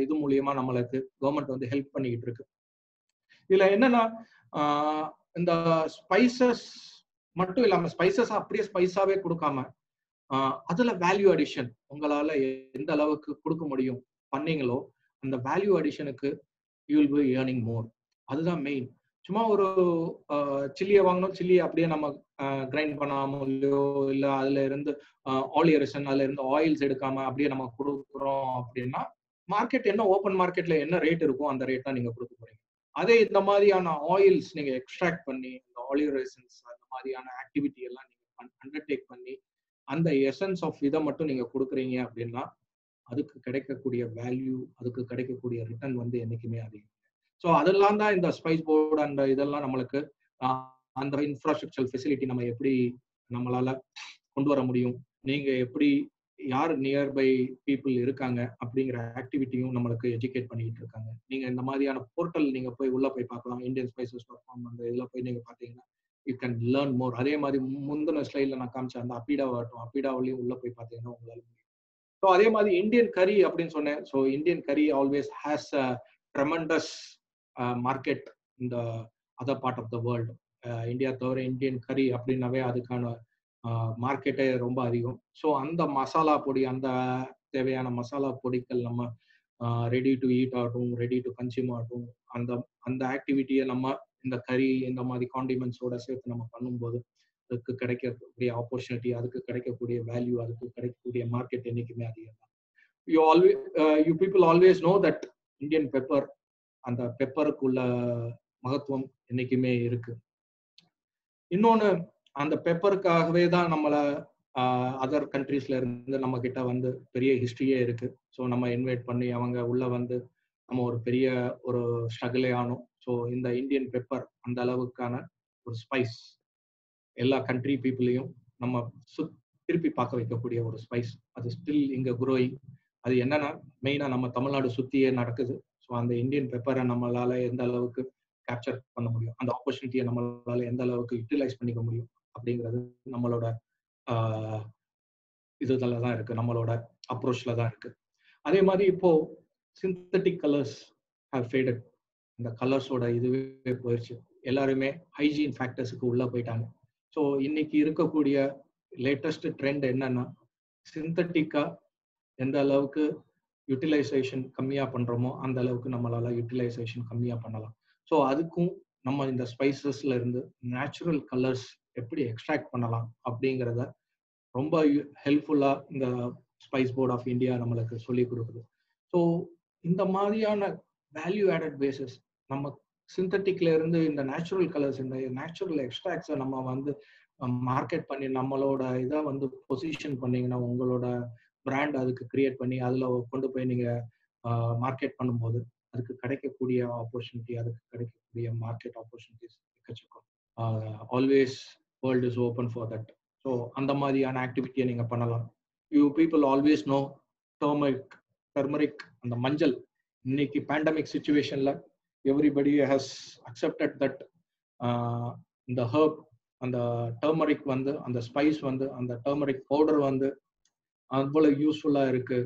இது மூலியமா நம்மளுக்கு கவர்மெண்ட் ஹெல்ப் பண்ணிக்கிட்டு இருக்கு. இதுல என்னன்னா, இந்த ஸ்பைசஸ் மட்டும் இல்லாம ஸ்பைசஸ் அப்படியே ஸ்பைஸாவே கொடுக்காம அதுல வேல்யூ அடிஷன் உங்களால எந்த அளவுக்கு கொடுக்க முடியும் பண்ணீங்களோ அந்த வேல்யூ அடிஷனுக்கு you will be earning more. அதுதான் மெயின். சும்மா ஒரு சில்லியை வாங்கணும், சில்லி அப்படியே நம்ம கிரைண்ட் பண்ணாமலையோ இல்லை அதுல இருந்து ஆலியரசன் அதுல இருந்து ஆயில்ஸ் எடுக்காம அப்படியே நம்ம கொடுக்குறோம் அப்படின்னா மார்க்கெட் என்ன ஓப்பன் மார்க்கெட்ல என்ன ரேட் இருக்கோ அந்த ரேட் தான் நீங்க கொடுக்க போறீங்க. அதே இந்த மாதிரியான ஆயில்ஸ் நீங்க எக்ஸ்ட்ராக்ட் பண்ணி இந்த ஆலியரசன்ஸ் அந்த மாதிரியான ஆக்டிவிட்டி எல்லாம் நீங்க அண்டர்டேக் பண்ணி அந்த எசன்ஸ் ஆஃப் இதை மட்டும் நீங்க கொடுக்குறீங்க அப்படின்னா அதுக்கு கிடைக்கக்கூடிய வேல்யூ, அதுக்கு கிடைக்கக்கூடிய ரிட்டர்ன் வந்து என்னைக்குமே அதிகம். ஸோ அதெல்லாம் தான் இந்த ஸ்பைஸ் போர்டு அந்த இதெல்லாம் நம்மளுக்கு அந்த இன்ஃப்ராஸ்ட்ரக்சர் ஃபெசிலிட்டி நம்ம எப்படி நம்மளால கொண்டு வர முடியும், நீங்க எப்படி யார் நியர்பை பீப்புள் இருக்காங்க அப்படிங்கிற ஆக்டிவிட்டியும் நம்மளுக்கு எஜுகேட் பண்ணிட்டு இருக்காங்க. நீங்க இந்த மாதிரியான போர்ட்டல் நீங்க போய் உள்ள போய் பார்க்கலாம். இந்தியன் ஸ்பைசஸ் .com அந்த இதில் போய் நீங்க பார்த்தீங்கன்னா யூ கேன் லேர்ன் மோர். அதே மாதிரி முந்தின ஸ்லைட்ல நான் காமிச்சேன் அந்த அப்பீடாவாகட்டும், அப்பீடாவிலையும் உள்ள போய் பார்த்தீங்கன்னா உங்களால முடியும். ஸோ அதே மாதிரி இந்தியன் கறி அப்படின்னு சொன்னேன். So Indian curry always has a tremendous market இந்த other part of the world. India தவிர இந்தியன் கறி அப்படின்னாவே அதுக்கான மார்க்கெட்டே ரொம்ப அதிகம். ஸோ அந்த மசாலா பொடி, அந்த தேவையான மசாலா பொடிகள் நம்ம ரெடி டு ஈட் ஆகட்டும், ரெடி டு கன்சியூம் ஆகட்டும், அந்த அந்த ஆக்டிவிட்டியை நம்ம இந்த கறி இந்த மாதிரி காண்டிமெண்ட்ஸோட சேர்த்து நம்ம பண்ணும்போது அதுக்கு கிடைக்கக்கூடிய ஆப்பர்ச்சுனிட்டி, அதுக்கு கிடைக்கக்கூடிய வேல்யூ, அதுக்கு கிடைக்கக்கூடிய மார்க்கெட் என்னைக்குமே அதிகம் தான். You people always know that Indian pepper, அந்த பெப்பருக்குள்ள மகத்துவம் என்னைக்குமே இருக்கு. இன்னொன்னு, அந்த பெப்பருக்காகவே தான் நம்மள அதர் கண்ட்ரீஸ்ல இருந்து நம்ம கிட்ட வந்து பெரிய ஹிஸ்டரியே இருக்கு. ஸோ நம்ம இன்வைட் பண்ணி அவங்க உள்ள வந்து நம்ம ஒரு பெரிய ஒரு ஸ்ட்ரகிளே ஆனோம். ஸோ இந்த இந்தியன் பெப்பர் அந்த அளவுக்கான ஒரு ஸ்பைஸ் எல்லா கண்ட்ரி பீப்புளையும் நம்ம திருப்பி பார்க்க வைக்கக்கூடிய ஒரு ஸ்பைஸ். அது ஸ்டில் இங்க குரோயிங். அது என்னன்னா மெயினா நம்ம தமிழ்நாடு சுத்தியே நடக்குது. ஸோ அந்த இந்தியன் பெப்பரை நம்மளால எந்த அளவுக்கு கேப்சர் பண்ண முடியும், அந்த ஆப்பர்ச்சுனிட்டியை நம்மளால எந்த அளவுக்கு யூட்டிலைஸ் பண்ணிக்க முடியும் அப்படிங்கிறது நம்மளோட இதுல தான் இருக்கு, நம்மளோட அப்ரோச்ல தான் இருக்கு. அதே மாதிரி இப்போ சிந்தட்டிக் கலர்ஸ் ஹேவ் ஃபேடட். இந்த கலர்ஸோட இதுவே போயிடுச்சு. எல்லாருமே ஹைஜீன் ஃபேக்டர்ஸுக்கு உள்ள போயிட்டாங்க. ஸோ இன்னைக்கு இருக்கக்கூடிய லேட்டஸ்ட் ட்ரெண்ட் என்னன்னா சிந்தட்டிக்கா எந்த அளவுக்கு யூட்டிலைசேஷன் கம்மியா பண்றோமோ அந்த அளவுக்கு நம்மளால யூட்டிலைசேஷன் கம்மியா பண்ணலாம். ஸோ அதுக்கும் நம்ம இந்த ஸ்பைசஸ்ல இருந்து நேச்சுரல் கலர்ஸ் எப்படி எக்ஸ்ட்ராக்ட் பண்ணலாம் அப்படிங்கிறத ரொம்ப ஹெல்ப்ஃபுல்லா இந்த ஸ்பைஸ் போர்ட் ஆஃப் இந்தியா நம்மளுக்கு சொல்லி கொடுக்குது. ஸோ இந்த மாதிரியான வேல்யூ ஆடட் பேசிஸ் நம்ம சிந்தட்டிக்ல இருந்து இந்த நேச்சுரல் கலர்ஸ், இந்த நேச்சுரல் எக்ஸ்ட்ராக்ட்ஸை நம்ம வந்து மார்க்கெட் பண்ணி நம்மளோட இதை வந்து பொசிஷன் பண்ணீங்கன்னா, உங்களோட பிராண்ட் அதுக்கு கிரியேட் பண்ணி அதில் கொண்டு போய் நீங்க மார்க்கெட் பண்ணும்போது அதுக்கு கிடைக்கக்கூடிய ஆப்பர்ச்சுனிட்டி, அதுக்கு கிடைக்கக்கூடிய மார்க்கெட் ஆப்பர்ச்சுனிட்டிஸ் எக்கச்சக்கம். Always world is open for that. So அந்த மாதிரியான ஆக்டிவிட்டியை நீங்க பண்ணலாம். You people always know turmeric, அந்த மஞ்சள். இன்னைக்கு பேண்டமிக் சுச்சுவேஷன்ல எவ்ரிபடி ஹஸ் அக்செப்டட் தட் இந்த ஹர்ப், அந்த டர்மரிக் வந்து, அந்த ஸ்பைஸ் வந்து, அந்த டர்மரிக் பவுடர் வந்து அவ்வளவு யூஸ்ஃபுல்லா இருக்கு.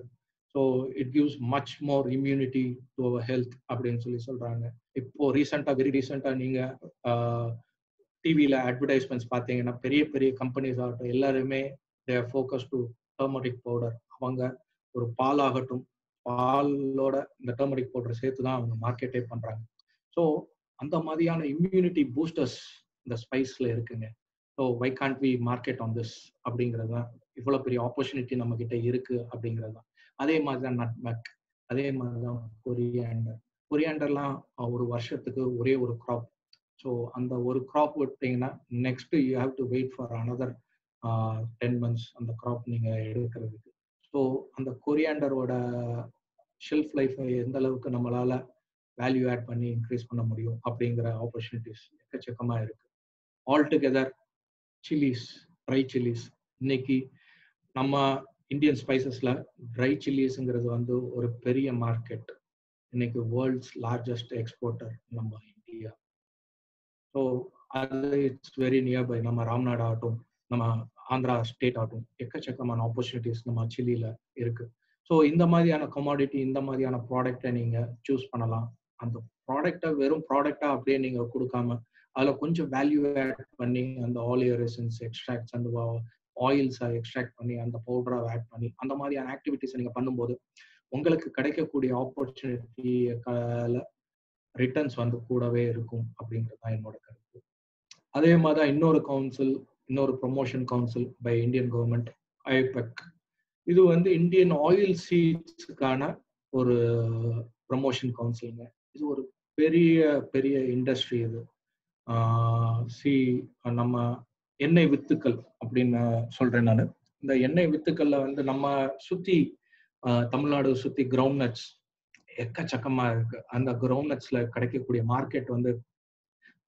So it gives much more immunity to our health அப்படின்னு சொல்றாங்க. இப்போ வெரி ரீசெண்டா நீங்க டிவியில அட்வர்டைஸ்மெண்ட்ஸ் பார்த்தீங்கன்னா பெரிய பெரிய கம்பெனிஸ் ஆகட்டும் எல்லாருமே தேர் ஃபோக்கஸ் டு டர்மரிக் பவுடர். அவங்க ஒரு பால் ஆகட்டும், பாலோட இந்த டர்மரிக் பவுடர் சேர்த்து தான் அவங்க மார்க்கெட்டே பண்றாங்க. ஸோ அந்த மாதிரியான இம்யூனிட்டி பூஸ்டர்ஸ் இந்த ஸ்பைஸ்ல இருக்குங்க. So why can't we market on this அப்படிங்கிறது தான், இவ்வளோ பெரிய ஆப்பர்ச்சுனிட்டி நம்ம கிட்ட இருக்கு அப்படிங்கிறது தான். அதே மாதிரி தான் நட்மெக், அதே மாதிரி தான் கொரியாண்டர். கொரியாண்டர்லாம் ஒரு வருஷத்துக்கு ஒரே ஒரு க்ராப். ஸோ அந்த ஒரு க்ராப் விட்டீங்கன்னா next you have to wait for another 10 months அந்த க்ராப் நீங்க எடுக்கிறதுக்கு. ஸோ அந்த கொரியாண்டரோட ஷெல்ஃப் லைஃப் எந்த அளவுக்கு நம்மளால வேல்யூ ஆட் பண்ணி இன்க்ரீஸ் பண்ண முடியும் அப்படிங்கிற ஆப்பர்ச்சுனிட்டிஸ் எக்கச்சக்கமா இருக்கு. All together chillies, try chillies, இன்னைக்கு நம்ம இந்தியன் ஸ்பைசஸ்ல ட்ரை சில்லிஸ்ங்கிறது வந்து ஒரு பெரிய மார்க்கெட். இன்னைக்கு வேர்ல்ட்ஸ் லார்ஜஸ்ட் எக்ஸ்போர்ட்டர் நம்ம இந்தியா. ஸோ அது இட்ஸ் வெரி நியர்பை. நம்ம ராம்நாடு ஆகட்டும், நம்ம ஆந்திரா ஸ்டேட் ஆகட்டும், எக்கச்சக்கமான ஆப்பர்ச்சுனிட்டிஸ் நம்ம சில்லியில இருக்கு. ஸோ இந்த மாதிரியான கமாடிட்டி, இந்த மாதிரியான ப்ராடக்டை நீங்க சூஸ் பண்ணலாம். அந்த ப்ராடக்டை வெறும் ப்ராடக்டா அப்படியே நீங்க கொடுக்காம அதில் கொஞ்சம் வேல்யூ ஆட் பண்ணி அந்த ஆலியர் எசன்ஸ் எக்ஸ்ட்ராக்ட்ஸ், அந்த ஆயில்ஸை எக்ஸ்ட்ராக்ட் பண்ணி அந்த பவுடரை ஆட் பண்ணி அந்த மாதிரியான ஆக்டிவிட்டிஸை நீங்கள் பண்ணும்போது உங்களுக்கு கிடைக்கக்கூடிய ஆப்பர்ச்சுனிட்டி ரிட்டர்ன்ஸ் வந்து கூடவே இருக்கும் அப்படிங்கிறது தான் என்னோட கருத்து. அதே மாதிரி தான் இன்னொரு கவுன்சில், இன்னொரு promotion council by Indian government, ஐபெக். இது வந்து இந்தியன் ஆயில் சீட்ஸுக்கான ஒரு ப்ரொமோஷன் கவுன்சிலுங்க. இது ஒரு பெரிய பெரிய இண்டஸ்ட்ரி. இது சி நம்ம எண்ணெய் வித்துக்கள் அப்படின்னு சொல்றேன் நான். இந்த எண்ணெய் வித்துக்கள்ல வந்து நம்ம சுத்தி தமிழ்நாடு சுத்தி கிரவுண்ட் நட்ஸ் எக்கச்சக்கமா இருக்கு. அந்த கிரவுண்ட் நட்ஸ்ல கிடைக்கக்கூடிய மார்க்கெட் வந்து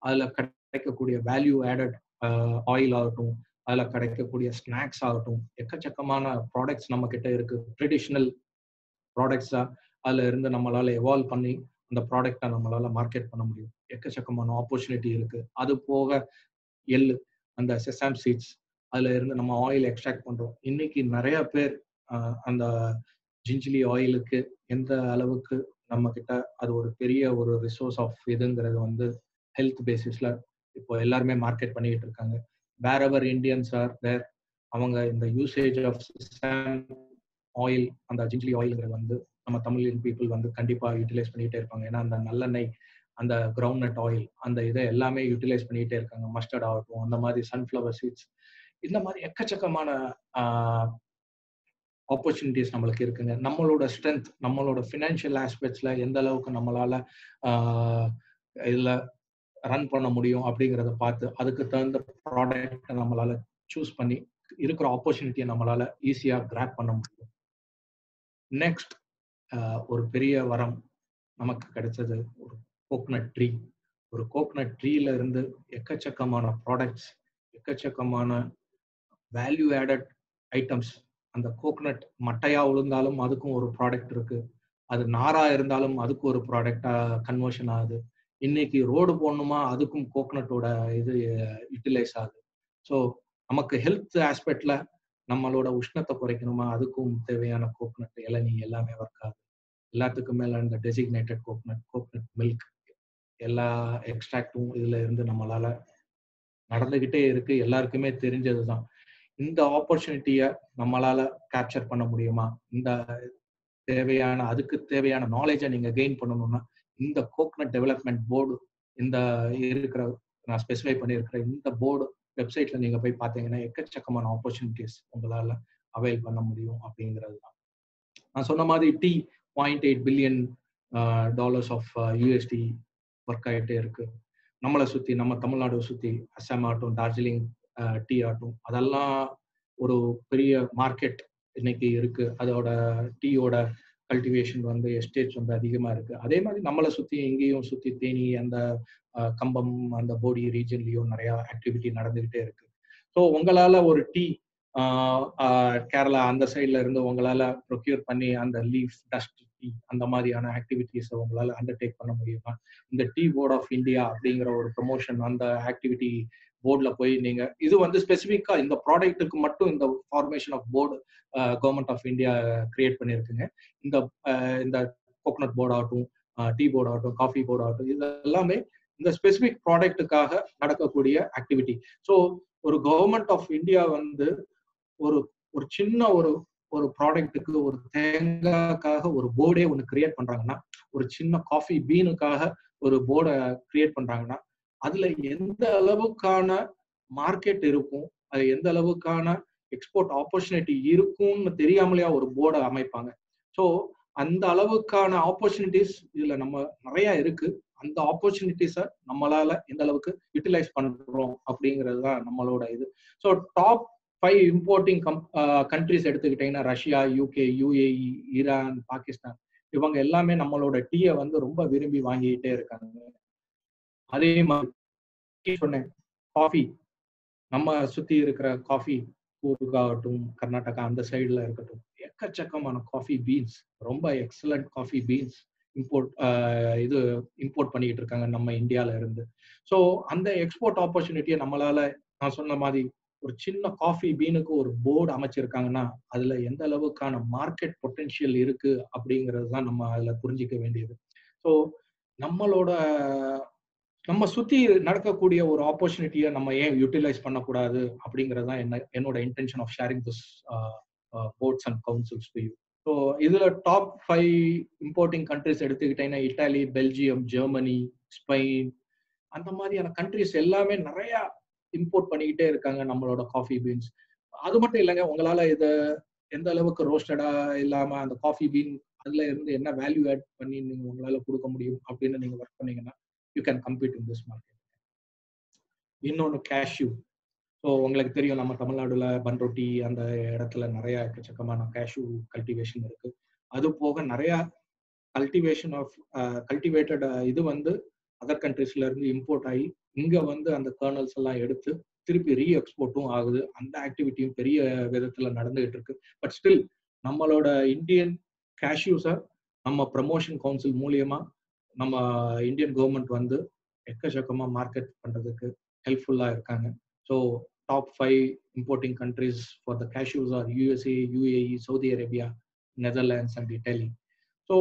அதுல கிடைக்கக்கூடிய வேல்யூ ஆடட் ஆயில் ஆகட்டும், அதுல கிடைக்கக்கூடிய ஸ்நாக்ஸ் ஆகட்டும், எக்கச்சக்கமான ப்ராடக்ட்ஸ் நம்ம கிட்ட இருக்கு. ட்ரெடிஷ்னல் ப்ராடக்ட்ஸா அதுல இருந்து நம்மளால எவால்வ் பண்ணி அந்த ப்ராடக்டை நம்மளால மார்க்கெட் பண்ண முடியும். எக்கச்சக்கமான ஆப்பர்ச்சுனிட்டி இருக்கு. அது போக எள்ளு, அந்த செசாம் சீட்ஸ், அதுல இருந்து நம்ம ஆயில் எக்ஸ்ட்ராக்ட் பண்றோம். இன்னைக்கு நிறைய பேர் அந்த ஜிஞ்சிலி ஆயிலுக்கு எந்த அளவுக்கு நம்ம கிட்ட அது ஒரு பெரிய ஒரு ரிசோர்ஸ் ஆஃப் இதுங்கிறது வந்து ஹெல்த் பேசிஸ்ல இப்போ எல்லாருமே மார்க்கெட் பண்ணிட்டு இருக்காங்க. வேர் எவர் இந்தியன்ஸ் ஆர் தேர், அவங்க இந்த யூசேஜ் ஆஃப் ஆயில், அந்த ஜிஞ்சிலி ஆயில்ங்கிறது வந்து நம்ம தமிழ் பீப்புள் வந்து கண்டிப்பா யூட்டிலைஸ் பண்ணிட்டே இருப்பாங்க. ஏன்னா அந்த நல்லெண்ணெய், அந்த கிரவுண்ட் நட் ஆயில், அந்த இதை எல்லாமே யூட்டிலைஸ் பண்ணிட்டே இருக்காங்க. மஸ்டர்ட் ஆகட்டும், அந்த மாதிரி சன்ஃப்ளவர் சீட்ஸ், இந்த மாதிரி எக்கச்சக்கமான ஆப்பர்ச்சுனிட்டிஸ் நம்மளுக்கு இருக்குங்க. நம்மளோட ஸ்ட்ரென்த், நம்மளோட ஃபினான்ஷியல் ஆஸ்பெக்ட்ஸ்ல எந்த அளவுக்கு நம்மளால இதுல ரன் பண்ண முடியும் அப்படிங்கிறத பார்த்து அதுக்கு தகுந்த ப்ராடக்ட் நம்மளால சூஸ் பண்ணி இருக்கிற ஆப்பர்ச்சுனிட்டியை நம்மளால ஈஸியா கிராப் பண்ண முடியும். நெக்ஸ்ட் ஒரு பெரிய வரம் நமக்கு கிடைச்சது ஒரு கோக்னட் ட்ரீ. ஒரு கோக்னட் ட்ரீல இருந்து எக்கச்சக்கமான ப்ராடக்ட்ஸ், எக்கச்சக்கமான வேல்யூ ஆடட் ஐட்டம்ஸ். அந்த கோக்னட் மட்டையா விழுந்தாலும் அதுக்கும் ஒரு ப்ராடக்ட் இருக்கு. அது நாரா இருந்தாலும் அதுக்கு ஒரு ப்ராடக்டா கன்வர்ஷன் ஆகுது. இன்னைக்கு ரோடு போடணுமா அதுக்கும் கோக்னட்டோட இது யூட்டிலைஸ் ஆகுது. ஸோ நமக்கு ஹெல்த் ஆஸ்பெக்ட்ல நம்மளோட உஷ்ணத்தை குறைக்கணுமா அதுக்கும் தேவையான கோக்னட் இளநீ எல்லாமே ஒர்க் ஆகுது. எல்லாத்துக்கும் மேல இந்த டெசிக்னேட்டட் கோக்னட் மில்க், எல்லா எக்ஸ்ட்ராக்டும் இதுல இருந்து நம்மளால நடந்துகிட்டே இருக்கு. எல்லாருக்குமே தெரிஞ்சதுதான். இந்த ஆப்பர்ச்சுனிட்டியை நம்மளால கேப்சர் பண்ண முடியுமா? இந்த தேவையான அதுக்கு தேவையான நாலேஜை நீங்க கெயின் பண்ணணும்னா இந்த கோக்னட் டெவலப்மெண்ட் போர்டு, இந்த இருக்கிற நான் ஸ்பெசிஃபை பண்ணியிருக்கிற இந்த போர்டு வெப்சைட்ல நீங்க போய் பார்த்தீங்கன்னா எக்கச்சக்கமான ஆப்பர்ச்சுனிட்டிஸ் உங்களால அவைல் பண்ண முடியும் அப்படிங்கிறது தான். நான் சொன்ன மாதிரி $0.8 பில்லியன் ஆஃப் யூஎஸ்டி ஒர்க் ஆகிட்டே இருக்கு. நம்மளை சுற்றி, நம்ம தமிழ்நாடு சுற்றி அசாம் ஆகட்டும், டார்ஜிலிங் டீ ஆகட்டும், அதெல்லாம் ஒரு பெரிய மார்க்கெட் இன்னைக்கு இருக்கு. அதோட டீயோட கல்டிவேஷன் வந்து எஸ்டேட்ஸ் வந்து அதிகமாக இருக்கு. அதே மாதிரி நம்மளை சுற்றி எங்கேயும் சுற்றி தேனி, அந்த கம்பம், அந்த போடி ரீஜன்லேயும் நிறையா ஆக்டிவிட்டி நடந்துகிட்டே இருக்கு. ஸோ உங்களால் ஒரு டீ கேரளா அந்த சைட்ல இருந்து உங்களால ப்ரொக்யூர் பண்ணி அந்த லீஃப் டஸ்ட் டீ அந்த மாதிரியான ஆக்டிவிட்டிஸை உங்களால அண்டர்டேக் பண்ண முடியுமா? இந்த டீ போர்ட் ஆஃப் இந்தியா அப்படிங்கிற ஒரு ப்ரொமோஷன், அந்த ஆக்டிவிட்டி போர்டில் போய் நீங்க இது வந்து ஸ்பெசிஃபிக்கா இந்த ப்ராடக்ட்டுக்கு மட்டும் இந்த formation of board government of India create பண்ணியிருக்குங்க. இந்த இந்த கோகனட் போர்டு ஆகட்டும், டீ போர்டு ஆகட்டும், காஃபி போர்டு ஆகட்டும், இது எல்லாமே இந்த ஸ்பெசிஃபிக் ப்ராடக்ட்டுக்காக நடக்கக்கூடிய ஆக்டிவிட்டி. ஸோ ஒரு கவர்மெண்ட் ஆஃப் இந்தியா வந்து ஒரு ஒரு சின்ன ஒரு ப்ராடக்ட்டுக்கு, ஒரு தேங்காய்க்காக ஒரு போர்டே ஒன்று கிரியேட் பண்றாங்கன்னா, ஒரு சின்ன காஃபி பீனுக்காக ஒரு போர்டை கிரியேட் பண்றாங்கன்னா, அதுல எந்த அளவுக்கான மார்க்கெட் இருக்கும், அது எந்த அளவுக்கான எக்ஸ்போர்ட் ஆப்பர்ச்சுனிட்டி இருக்கும்னு தெரியாமலையா ஒரு போர்டை அமைப்பாங்க. ஸோ அந்த அளவுக்கான ஆப்பர்ச்சுனிட்டிஸ் இதுல நம்ம நிறைய இருக்கு. அந்த ஆப்பர்ச்சுனிட்டிஸை நம்மளால எந்த அளவுக்கு யூட்டிலைஸ் பண்றோம் அப்படிங்கிறது தான் நம்மளோட இது. ஸோ டாப் 5 இம்போர்ட்டிங் கண்ட்ரிஸ் எடுத்துக்கிட்டீங்கன்னா Russia, UK, UAE, Iran, Pakistan, இவங்க எல்லாமே நம்மளோட டீயை வந்து ரொம்ப விரும்பி வாங்கிட்டே இருக்காங்க. அதே மாதிரி சொன்னேன், காஃபி, நம்ம சுத்தி இருக்கிற காஃபி ஊருக்காகட்டும், கர்நாடகா அந்த சைடுல இருக்கட்டும், எக்கச்சக்கமான காஃபி பீன்ஸ், ரொம்ப எக்ஸலண்ட் காஃபி பீன்ஸ் இம்போர்ட் பண்ணிட்டு இருக்காங்க நம்ம இந்தியால இருந்து. ஸோ அந்த எக்ஸ்போர்ட் ஆப்பர்ச்சுனிட்டியை நம்மளால, நான் சொன்ன மாதிரி ஒரு சின்ன காஃபி பீனுக்கு ஒரு போர்டு அமைச்சிருக்காங்கன்னா அதுல எந்த அளவுக்கான மார்க்கெட் பொட்டென்ஷியல் இருக்கு அப்படிங்கிறது தான் நம்ம அதுல புரிஞ்சிக்க வேண்டியது. ஸோ நம்ம சுத்தி நடக்கக்கூடிய ஒரு ஆப்பர்ச்சுனிட்டியை நம்ம ஏன் யூட்டிலைஸ் பண்ணக்கூடாது அப்படிங்கிறது தான் என்னோட intention of sharing this boards and councils to you. So இதுல டாப் 5 இம்போர்ட்டிங் கண்ட்ரிஸ் எடுத்துக்கிட்டீங்கன்னா இட்டாலி, பெல்ஜியம், ஜெர்மனி, ஸ்பெயின், அந்த மாதிரியான கண்ட்ரிஸ் எல்லாமே நிறைய இம்போர்ட் பண்ணிக்கிட்டே இருக்காங்க நம்மளோட காஃபி பீன்ஸ். அது மட்டும் இல்லைங்க, உங்களால இத எந்த அளவுக்கு ரோஸ்டடா இல்லாம அந்த காஃபி பீன் அதுல இருந்து என்ன வேல்யூ ஆட் பண்ணி நீங்க உங்களால கொடுக்க முடியும் அப்படின்னு நீங்க ஒர்க் பண்ணீங்கன்னா you can compete in this market. இன்னொன்னு கேஷ்யூ. ஸோ உங்களுக்கு தெரியும் நம்ம தமிழ்நாடுல பன்ரொட்டி அந்த இடத்துல நிறைய எக்கச்சக்கமான கேஷ்யூ கல்டிவேஷன் இருக்கு. அது போக நிறைய கல்டிவேஷன் ஆஃப் கல்டிவேட்டட் இது வந்து அதர் கண்ட்ரீஸ்ல இருந்து இம்போர்ட் ஆகி இங்க வந்து அந்த கர்னல்ஸ் எல்லாம் எடுத்து திருப்பி ரீ எக்ஸ்போர்ட்டும் ஆகுது. அந்த ஆக்டிவிட்டியும் பெரிய விதத்துல நடந்துகிட்டு இருக்கு. பட் ஸ்டில் நம்மளோட இந்தியன் கேஷ்யூஸை நம்ம ப்ரமோஷன் கவுன்சில் மூலியமா நம்ம இந்தியன் கவர்மெண்ட் வந்து எக்கச்சக்கமா மார்க்கெட் பண்றதுக்கு ஹெல்ப்ஃபுல்லா இருக்காங்க. So top 5 importing countries for the cashews are USA, UAE, Saudi Arabia, Netherlands and Italy. So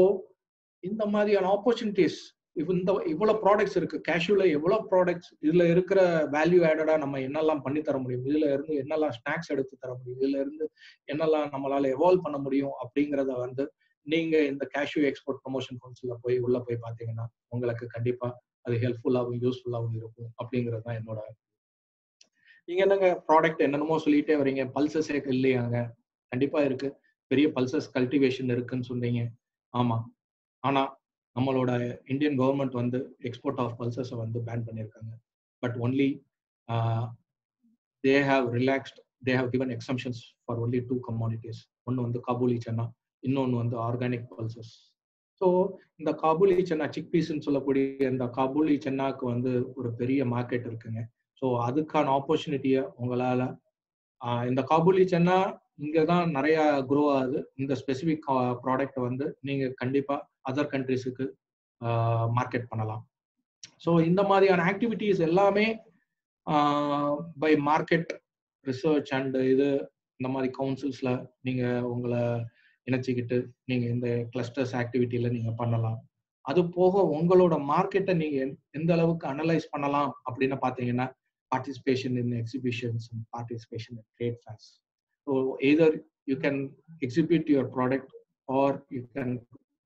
இந்த மாதிரியான ஆப்பர்ச்சுனிட்டிஸ் இவ்வளவு ப்ராடக்ட்ஸ் இருக்கு. கேஷ்யூல எவ்வளவு ப்ராடக்ட்ஸ், இதுல இருக்கிற வேல்யூ ஆடடா நம்ம என்னெல்லாம் பண்ணி தர முடியும், இதுல இருந்து என்னெல்லாம் ஸ்நாக்ஸ் எடுத்து தர முடியும், இதுல இருந்து என்னெல்லாம் நம்மளால எவால்வ் பண்ண முடியும் அப்படிங்கிறத வந்து நீங்க இந்த கேஷ்யூ எக்ஸ்போர்ட் ப்ரமோஷன் கவுன்சில்ல போய் உள்ள போய் பாத்தீங்கன்னா உங்களுக்கு கண்டிப்பா அது ஹெல்ப்ஃபுல்லாகவும் யூஸ்ஃபுல்லாகவும் இருக்கும் அப்படிங்கிறது தான் என்னோட. நீங்க என்னங்க ப்ராடக்ட் என்னென்னமோ சொல்லிட்டே வரீங்க, பல்சஸே இல்லையாங்க? கண்டிப்பா இருக்கு. பெரிய பல்சஸ் கல்டிவேஷன் இருக்குன்னு சொன்னீங்க. ஆமா. ஆனா நம்மளோட இந்தியன் கவர்மெண்ட் வந்து எக்ஸ்போர்ட் ஆஃப் பல்சஸை வந்து பேன் பண்ணியிருக்காங்க. But only they have relaxed, they have given exemptions for only 2 commodities. ஒன்று வந்து காபூலி சன்னா, இன்னொன்று வந்து ஆர்கானிக் பல்சஸ். ஸோ இந்த காபூலி சன்னா சிக் பீஸ்ன்னு சொல்லக்கூடிய இந்த காபூலி சன்னாக்கு வந்து ஒரு பெரிய மார்க்கெட் இருக்குங்க. ஸோ அதுக்கான ஆப்பர்ச்சுனிட்டியை உங்களால இந்த காபூலி சன்னா இங்க தான் நிறைய க்ரோ ஆகுது. இந்த ஸ்பெசிபிக் ப்ராடக்ட் வந்து நீங்க கண்டிப்பா அதர் கண்ட்ரிஸுக்கு மார்க்கெட் பண்ணலாம். ஸோ இந்த மாதிரியான ஆக்டிவிட்டிஸ் எல்லாமே பை மார்க்கெட் ரிசர்ச் அண்ட் இந்த மாதிரி கவுன்சில்ஸ்ல நீங்க உங்களை இணைச்சிக்கிட்டு நீங்க இந்த கிளஸ்டர்ஸ் ஆக்டிவிட்டியில நீங்க பண்ணலாம். அது போக உங்களோட மார்க்கெட்டை நீங்க எந்த அளவுக்கு அனலைஸ் பண்ணலாம் அப்படின்னு பாத்தீங்கன்னா participation in exhibitions and participation in trade fairs. So either you can exhibit your product or you can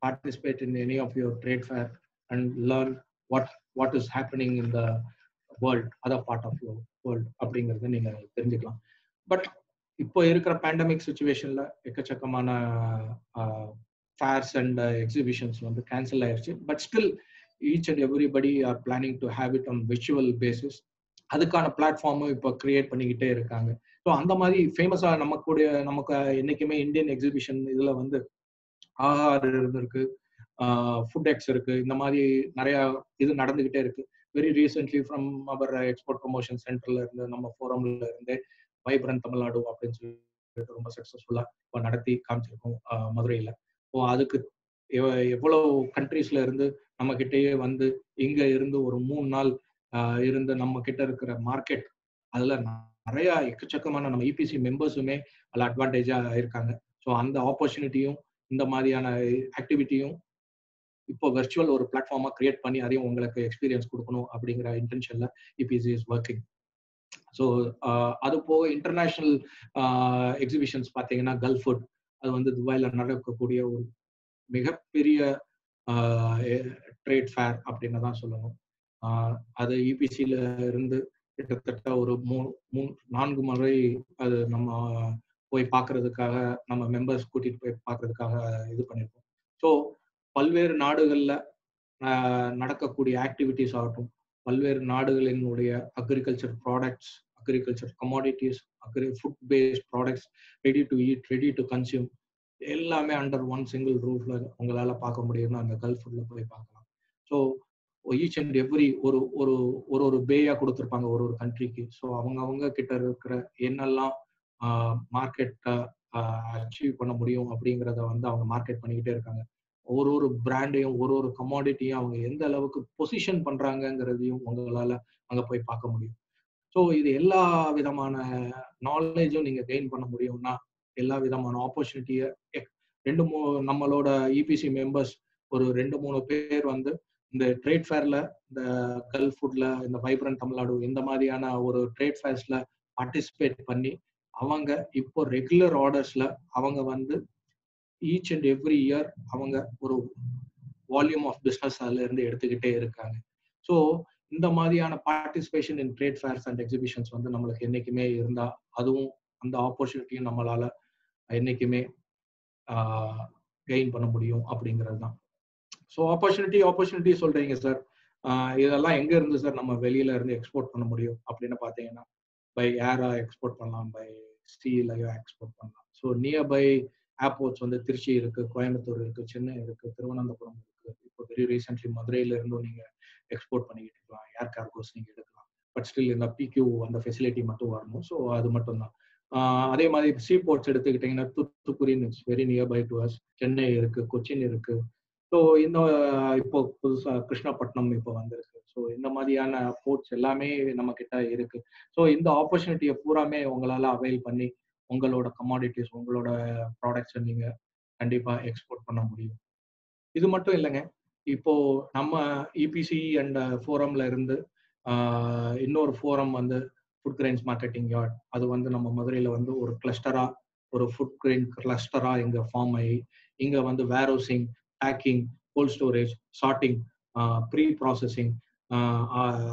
participate in any of your trade fair and learn what is happening in the world, other part of your world அப்படிங்கறத நீங்க தெரிஞ்சுக்கலாம். But இப்போ இருக்கிற pandemic சுச்சுவேஷன்ல எக்கச்சக்கமான fares and exhibitions வந்து cancel ஆயிடுச்சு. But still each and everybody are planning to have it on virtual basis. அதுக்கான பிளாட்ஃபார்மும் இப்போ கிரியேட் பண்ணிக்கிட்டே இருக்காங்க. ஸோ அந்த மாதிரி ஃபேமஸா நமக்கு என்னைக்குமே இந்தியன் எக்ஸிபிஷன் இதுல வந்து ஆஹார் இருந்திருக்கு, ஃபுட் எக்ஸ் இருக்கு, இந்த மாதிரி நிறைய இது நடந்துகிட்டே இருக்கு. Very recently from our export promotion சென்டர்ல இருந்து நம்ம ஃபோரம்ல இருந்து வைப்ரண்ட் தமிழ்நாடு அப்படின்னு சொல்லிட்டு ரொம்ப சக்சஸ்ஃபுல்லா இப்போ நடத்தி காமிச்சிருக்கோம் மதுரையில. ஸோ அதுக்கு எவ்வளவு கண்ட்ரீஸ்ல இருந்து நம்ம கிட்டேயே வந்து இங்க இருந்து ஒரு 3 நாள் இருந்து நம்ம கிட்ட இருக்கிற மார்க்கெட் அதுல நிறைய எக்கச்சக்கமான நம்ம இபிசி மெம்பர்ஸுமே அதில் அட்வான்டேஜா இருக்காங்க. ஸோ அந்த ஆப்பர்ச்சுனிட்டியும் இந்த மாதிரியான ஆக்டிவிட்டியும் இப்போ வெர்ச்சுவல் ஒரு பிளாட்ஃபார்மா கிரியேட் பண்ணி அதையும் உங்களுக்கு எக்ஸ்பீரியன்ஸ் கொடுக்கணும் அப்படிங்கிற இன்டென்ஷன்ல இபிசி இஸ் ஒர்க்கிங். ஸோ அது போக இன்டர்நேஷனல் எக்ஸிபிஷன்ஸ் பார்த்தீங்கன்னா கல்ஃப் ஃபுட், அது வந்து துபாயில நடக்கக்கூடிய ஒரு மிகப்பெரிய ட்ரேட் ஃபேர் அப்படின்னு தான் சொல்லணும். அது இபிசியில இருந்து கிட்டத்தட்ட ஒரு 4 முறை அது நம்ம போய் பார்க்கறதுக்காக நம்ம மெம்பர்ஸ் கூட்டிட்டு போய் பார்க்கறதுக்காக இது பண்ணியிருக்கோம். ஸோ பல்வேறு நாடுகள்ல நடக்கக்கூடிய ஆக்டிவிட்டிஸ் ஆகட்டும், பல்வேறு நாடுகளினுடைய agriculture products, agriculture commodities, food based products, ready to eat, ready to consume எல்லாமே அண்டர் ஒன் சிங்கிள் ரூஃப்ல உங்களால பார்க்க முடியும்னா அந்த கல்ஃப் ஃபுட்ல போய் பார்க்கலாம். ஸோ ஈச் அண்ட் எவ்ரி ஒரு பேயா கொடுத்துருப்பாங்க ஒரு கண்ட்ரிக்கு. ஸோ அவங்க கிட்ட இருக்கிற என்னெல்லாம் மார்க்கெட்டை அச்சீவ் பண்ண முடியும் அப்படிங்கிறத வந்து அவங்க மார்க்கெட் பண்ணிக்கிட்டே இருக்காங்க. ஒரு பிராண்டையும் ஒரு கமாடிட்டியும் அவங்க எந்த அளவுக்கு பொசிஷன் பண்றாங்கிறதையும் உங்களால அங்க போய் பார்க்க முடியும். ஸோ இது எல்லா விதமான நாலேஜும் நீங்க கெயின் பண்ண முடியும்னா எல்லா விதமான ஆப்பர்ச்சுனிட்டியை நம்மளோட இபிசி மெம்பர்ஸ் ஒரு 2-3 பேர் வந்து இந்த ட்ரேட் ஃபேர்ல, இந்த கல்ஃப் ஃபுட்ல, இந்த வைப்ரண்ட் தமிழ்நாடு இந்த மாதிரியான ஒரு ட்ரேட் ஃபேர்ஸ்ல பார்ட்டிசிபேட் பண்ணி அவங்க இப்போ ரெகுலர் ஆர்டர்ஸ்ல அவங்க வந்து ஈச் அண்ட் எவ்ரி இயர் அவங்க ஒரு வால்யூம் ஆஃப் பிஸ்னஸ் அதுல இருந்து எடுத்துக்கிட்டே இருக்காங்க. ஸோ இந்த மாதிரியான participation in trade fares and exhibitions வந்து நம்மளுக்கு என்னைக்குமே இருந்தா, அதுவும் அந்த ஆப்பர்ச்சுனிட்டியும் நம்மளால என்னைக்குமே கெயின் பண்ண முடியும் அப்படிங்கிறது தான். ஸோ ஆப்பர்ச்சுனிட்டி சொல்றீங்க சார். இதெல்லாம் எங்க இருந்து சார் நம்ம வெளியில இருந்து எக்ஸ்போர்ட் பண்ண முடியும் அப்படின்னு பார்த்தீங்கன்னா, பை ஏரா எக்ஸ்போர்ட் பண்ணலாம், பை சீலையோ எக்ஸ்போர்ட் பண்ணலாம். ஸோ நியர்பை ஏர்போர்ட்ஸ் வந்து திருச்சி இருக்கு, கோயம்புத்தூர் இருக்கு, சென்னை இருக்கு, திருவனந்தபுரம் இருக்கு. இப்போ வெரி ரீசென்ட்லி மதுரையில இருந்தும் நீங்க எக்ஸ்போர்ட் பண்ணிக்கிட்டு இருக்கலாம், ஏர் கார்கோஸ் நீங்க எடுக்கலாம். பட் ஸ்டில் இந்த பிக்யூ அந்த ஃபெசிலிட்டி மட்டும் வரணும். ஸோ அது மட்டும் தான். அதே மாதிரி சீ போர்ட்ஸ் எடுத்துக்கிட்டீங்கன்னா தூத்துக்குடின்னு it's very nearby to us. Chennai இருக்கு, கொச்சின் இருக்கு. ஸோ இந்த இப்போ புதுசா கிருஷ்ணப்பட்டினம் இப்போ வந்திருக்கு. ஸோ இந்த மாதிரியான போர்ட்ஸ் எல்லாமே நம்ம கிட்ட இருக்கு. ஸோ இந்த ஆப்பர்ச்சுனிட்டியை பூராமே உங்களால அவைல் பண்ணி உங்களோட கமாடிட்டிஸ், உங்களோட ப்ராடக்ட்ஸை நீங்க கண்டிப்பா எக்ஸ்போர்ட் பண்ண முடியும். இது மட்டும் இல்லைங்க. இப்போ நம்ம இபிசி அண்ட் ஃபோரம்ல இருந்து இன்னொரு ஃபோரம் வந்து ஃபுட் கிரெயின்ஸ் மார்க்கெட்டிங் யார்ட். அது வந்து நம்ம மதுரையில வந்து ஒரு கிளஸ்டரா, ஒரு ஃபுட் கிரெயின் கிளஸ்டரா இங்க ஃபார்ம் ஆகி இங்க வந்து warehousing, packing, cold storage, sorting, pre processing,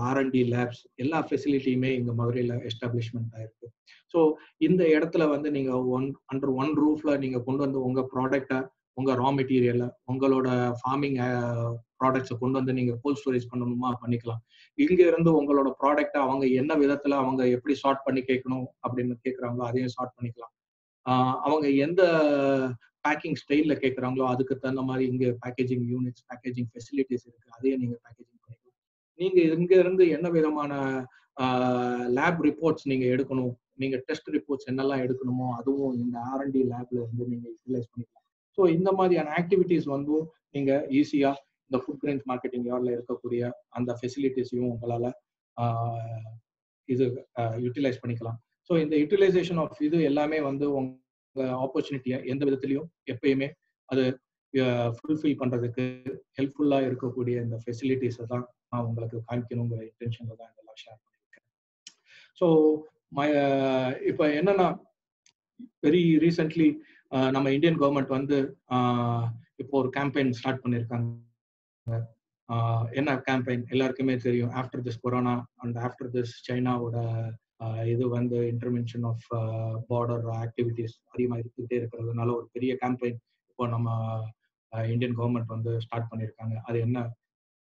R and D labs எல்லா ஃபெசிலிட்டியுமே இங்க மதுரையில எஸ்டாப்ளிஷ்மெண்ட் ஆயிருக்கு. ஸோ இந்த இடத்துல வந்து நீங்க அண்டர் ஒன் ரூஃப்ல நீங்க கொண்டு வந்து உங்க ப்ராடக்டை, உங்க ரா மெட்டீரியலை, உங்களோட ஃபார்மிங் ப்ராடக்ட்ஸை கொண்டு வந்து நீங்க கோல்ட் ஸ்டோரேஜ் பண்ணணுமா பண்ணிக்கலாம். இங்க இருந்து உங்களோட ப்ராடக்டை அவங்க என்ன விதத்துல அவங்க எப்படி சார்ட் பண்ணி கேட்கணும் அப்படின்னு கேட்குறாங்களோ அதையும் சார்ட் பண்ணிக்கலாம். அவங்க எந்த பேக்கிங் ஸ்டைல்ல கேட்குறாங்களோ அதுக்கு தகுந்த மாதிரி இங்க பேக்கேஜிங் யூனிட்ஸ், பேக்கேஜிங் ஃபெசிலிட்டிஸ் இருக்கு. அதையும் நீங்க பேக்கேஜிங் பண்ணிக்கலாம். நீங்க இங்க இருந்து என்ன விதமான லேப் ரிப்போர்ட்ஸ் நீங்க எடுக்கணும், நீங்க டெஸ்ட் ரிப்போர்ட்ஸ் என்னெல்லாம் எடுக்கணுமோ அதுவும் இந்த ஆர்என்டி லேப்ல இருந்து நீங்க யூட்டிலைஸ் பண்ணிக்கலாம். ஸோ இந்த மாதிரியான ஆக்டிவிட்டிஸ் வந்து நீங்க ஈஸியா இந்த ஃபுட் கிரெயின்ஸ் மார்க்கெட்டிங் யார்ட்ல இருக்கக்கூடிய அந்த ஃபெசிலிட்டிஸையும் உங்களால இது யூட்டிலைஸ் பண்ணிக்கலாம். ஸோ இந்த யூட்டிலைசேஷன் ஆஃப் இது எல்லாமே வந்து உங்க ஆப்பர்ச்சுனிட்டியை எந்த விதத்திலையும் எப்பயுமே அது ஃபுல்ஃபில் பண்றதுக்கு ஹெல்ப்ஃபுல்லா இருக்கக்கூடிய இந்த ஃபெசிலிட்டிஸை தான் நான் உங்களுக்கு காமிக்கணுங்கிற இன்டென்ஷன்ல தான் இதெல்லாம் ஷேர் பண்ணியிருக்கேன். ஸோ இப்போ என்னன்னா வெரி ரீசென்ட்லி நம்ம இந்தியன் கவர்மெண்ட் வந்து இப்போ ஒரு கேம்பெயின் ஸ்டார்ட் பண்ணியிருக்காங்க. என்ன கேம்பெயின் எல்லாருக்குமே தெரியும். After this corona and after this சைனாவோட இது வந்து இன்டர்வென்ஷன் ஆஃப் பார்டர் ஆக்டிவிட்டிஸ் அதிகமாக இருந்துகிட்டே இருக்கிறதுனால ஒரு பெரிய கேம்பெயின் இப்போ நம்ம இந்தியன் கவர்மெண்ட் வந்து ஸ்டார்ட் பண்ணியிருக்காங்க. அது என்ன,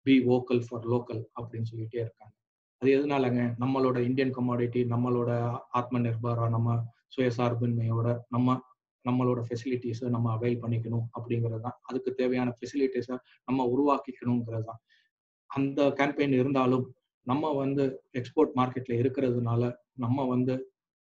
பி வோக்கல் ஃபார் லோக்கல் அப்படின்னு சொல்லிட்டே இருக்காங்க. அது எதனாலங்க, நம்மளோட இந்தியன் கமாடிட்டி, நம்மளோட ஆத்ம நிர்பரா, நம்ம சுயசார்பின்மையோட நம்மளோட ஃபெசிலிட்டிஸை நம்ம அவைல் பண்ணிக்கணும் அப்படிங்கிறது தான். அதுக்கு தேவையான ஃபெசிலிட்டிஸை நம்ம உருவாக்கிக்கணுங்கிறது தான் அந்த கேம்பெயின். இருந்தாலும் நம்ம வந்து எக்ஸ்போர்ட் மார்க்கெட்ல இருக்கிறதுனால நம்ம வந்து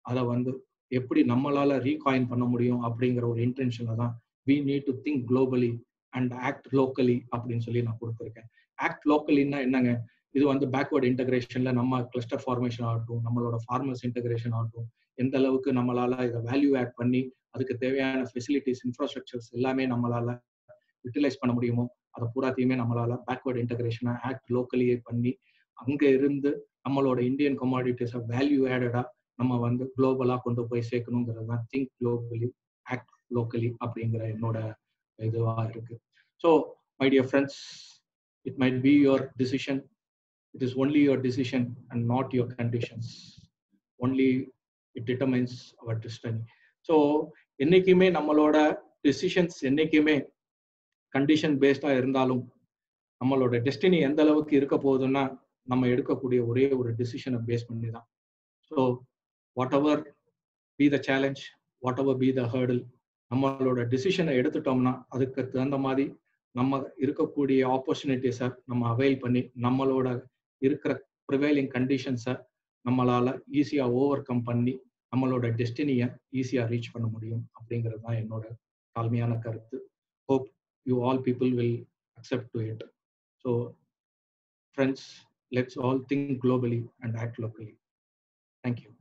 அதை வந்து எப்படி நம்மளால ரீகாயின் பண்ண முடியும் அப்படிங்கிற ஒரு இன்டென்ஷன்ல தான் we need to think globally and act locally அப்படின்னு சொல்லி நான் கொடுத்துருக்கேன். ஆக்ட் லோக்கலின்னா என்னங்க, இது வந்து பேக்வர்ட் இன்டகிரேஷன்ல நம்ம கிளஸ்டர் ஃபார்மேஷன் ஆகட்டும், நம்மளோட ஃபார்மர்ஸ் இன்டகிரேஷன் ஆகட்டும், எந்த அளவுக்கு நம்மளால இதை வேல்யூ ஆட் பண்ணி அதுக்கு தேவையான ஃபெசிலிட்டிஸ், இன்ஃப்ராஸ்ட்ரக்சர்ஸ் எல்லாமே நம்மளால யூட்டிலைஸ் பண்ண முடியுமோ அதை பூராத்தையுமே நம்மளால பேக்வர்ட் இன்டகிரேஷனை ஆக்ட் லோக்கலியே பண்ணி அங்க இருந்து நம்மளோட இந்தியன் கமாடிட்டிஸை வேல்யூ ஆடடா நம்ம வந்து குளோபலா கொண்டு போய் சேர்க்கணுங்கிறது தான் திங்க் குளோபலி ஆக்ட் locally அப்படிங்கிற என்னோட இதுவா இருக்கு. So my dear friends, it might be your decision. It is only your decision and not your conditions. Only it determines our destiny. So என்னைக்குமே நம்மளோட டிசிஷன்ஸ் என்னைக்குமே கண்டிஷன் பேஸ்டா இருந்தாலும் நம்மளோட டெஸ்டினி எந்த அளவுக்கு இருக்க போகுதுன்னா நம்ம எடுக்கக்கூடிய ஒரே ஒரு டிசிஷனை பேஸ் பண்ணி தான். So whatever be the challenge, whatever be the hurdle, நம்மளோட டிசிஷனை எடுத்துட்டோம்னா அதுக்கு தகுந்த மாதிரி நம்ம இருக்கக்கூடிய ஆப்பர்ச்சுனிட்டிஸை நம்ம அவைல் பண்ணி நம்மளோட இருக்கிற ப்ரிவைலிங் கண்டிஷன்ஸை நம்மளால ஈஸியா ஓவர் கம் பண்ணி நம்மளோட டெஸ்டினியை ஈஸியா ரீச் பண்ண முடியும் அப்படிங்கிறது தான் என்னோட தாழ்மையான கருத்து. Hope you all people will accept to it. So friends, let's all think globally and act locally. Thank you.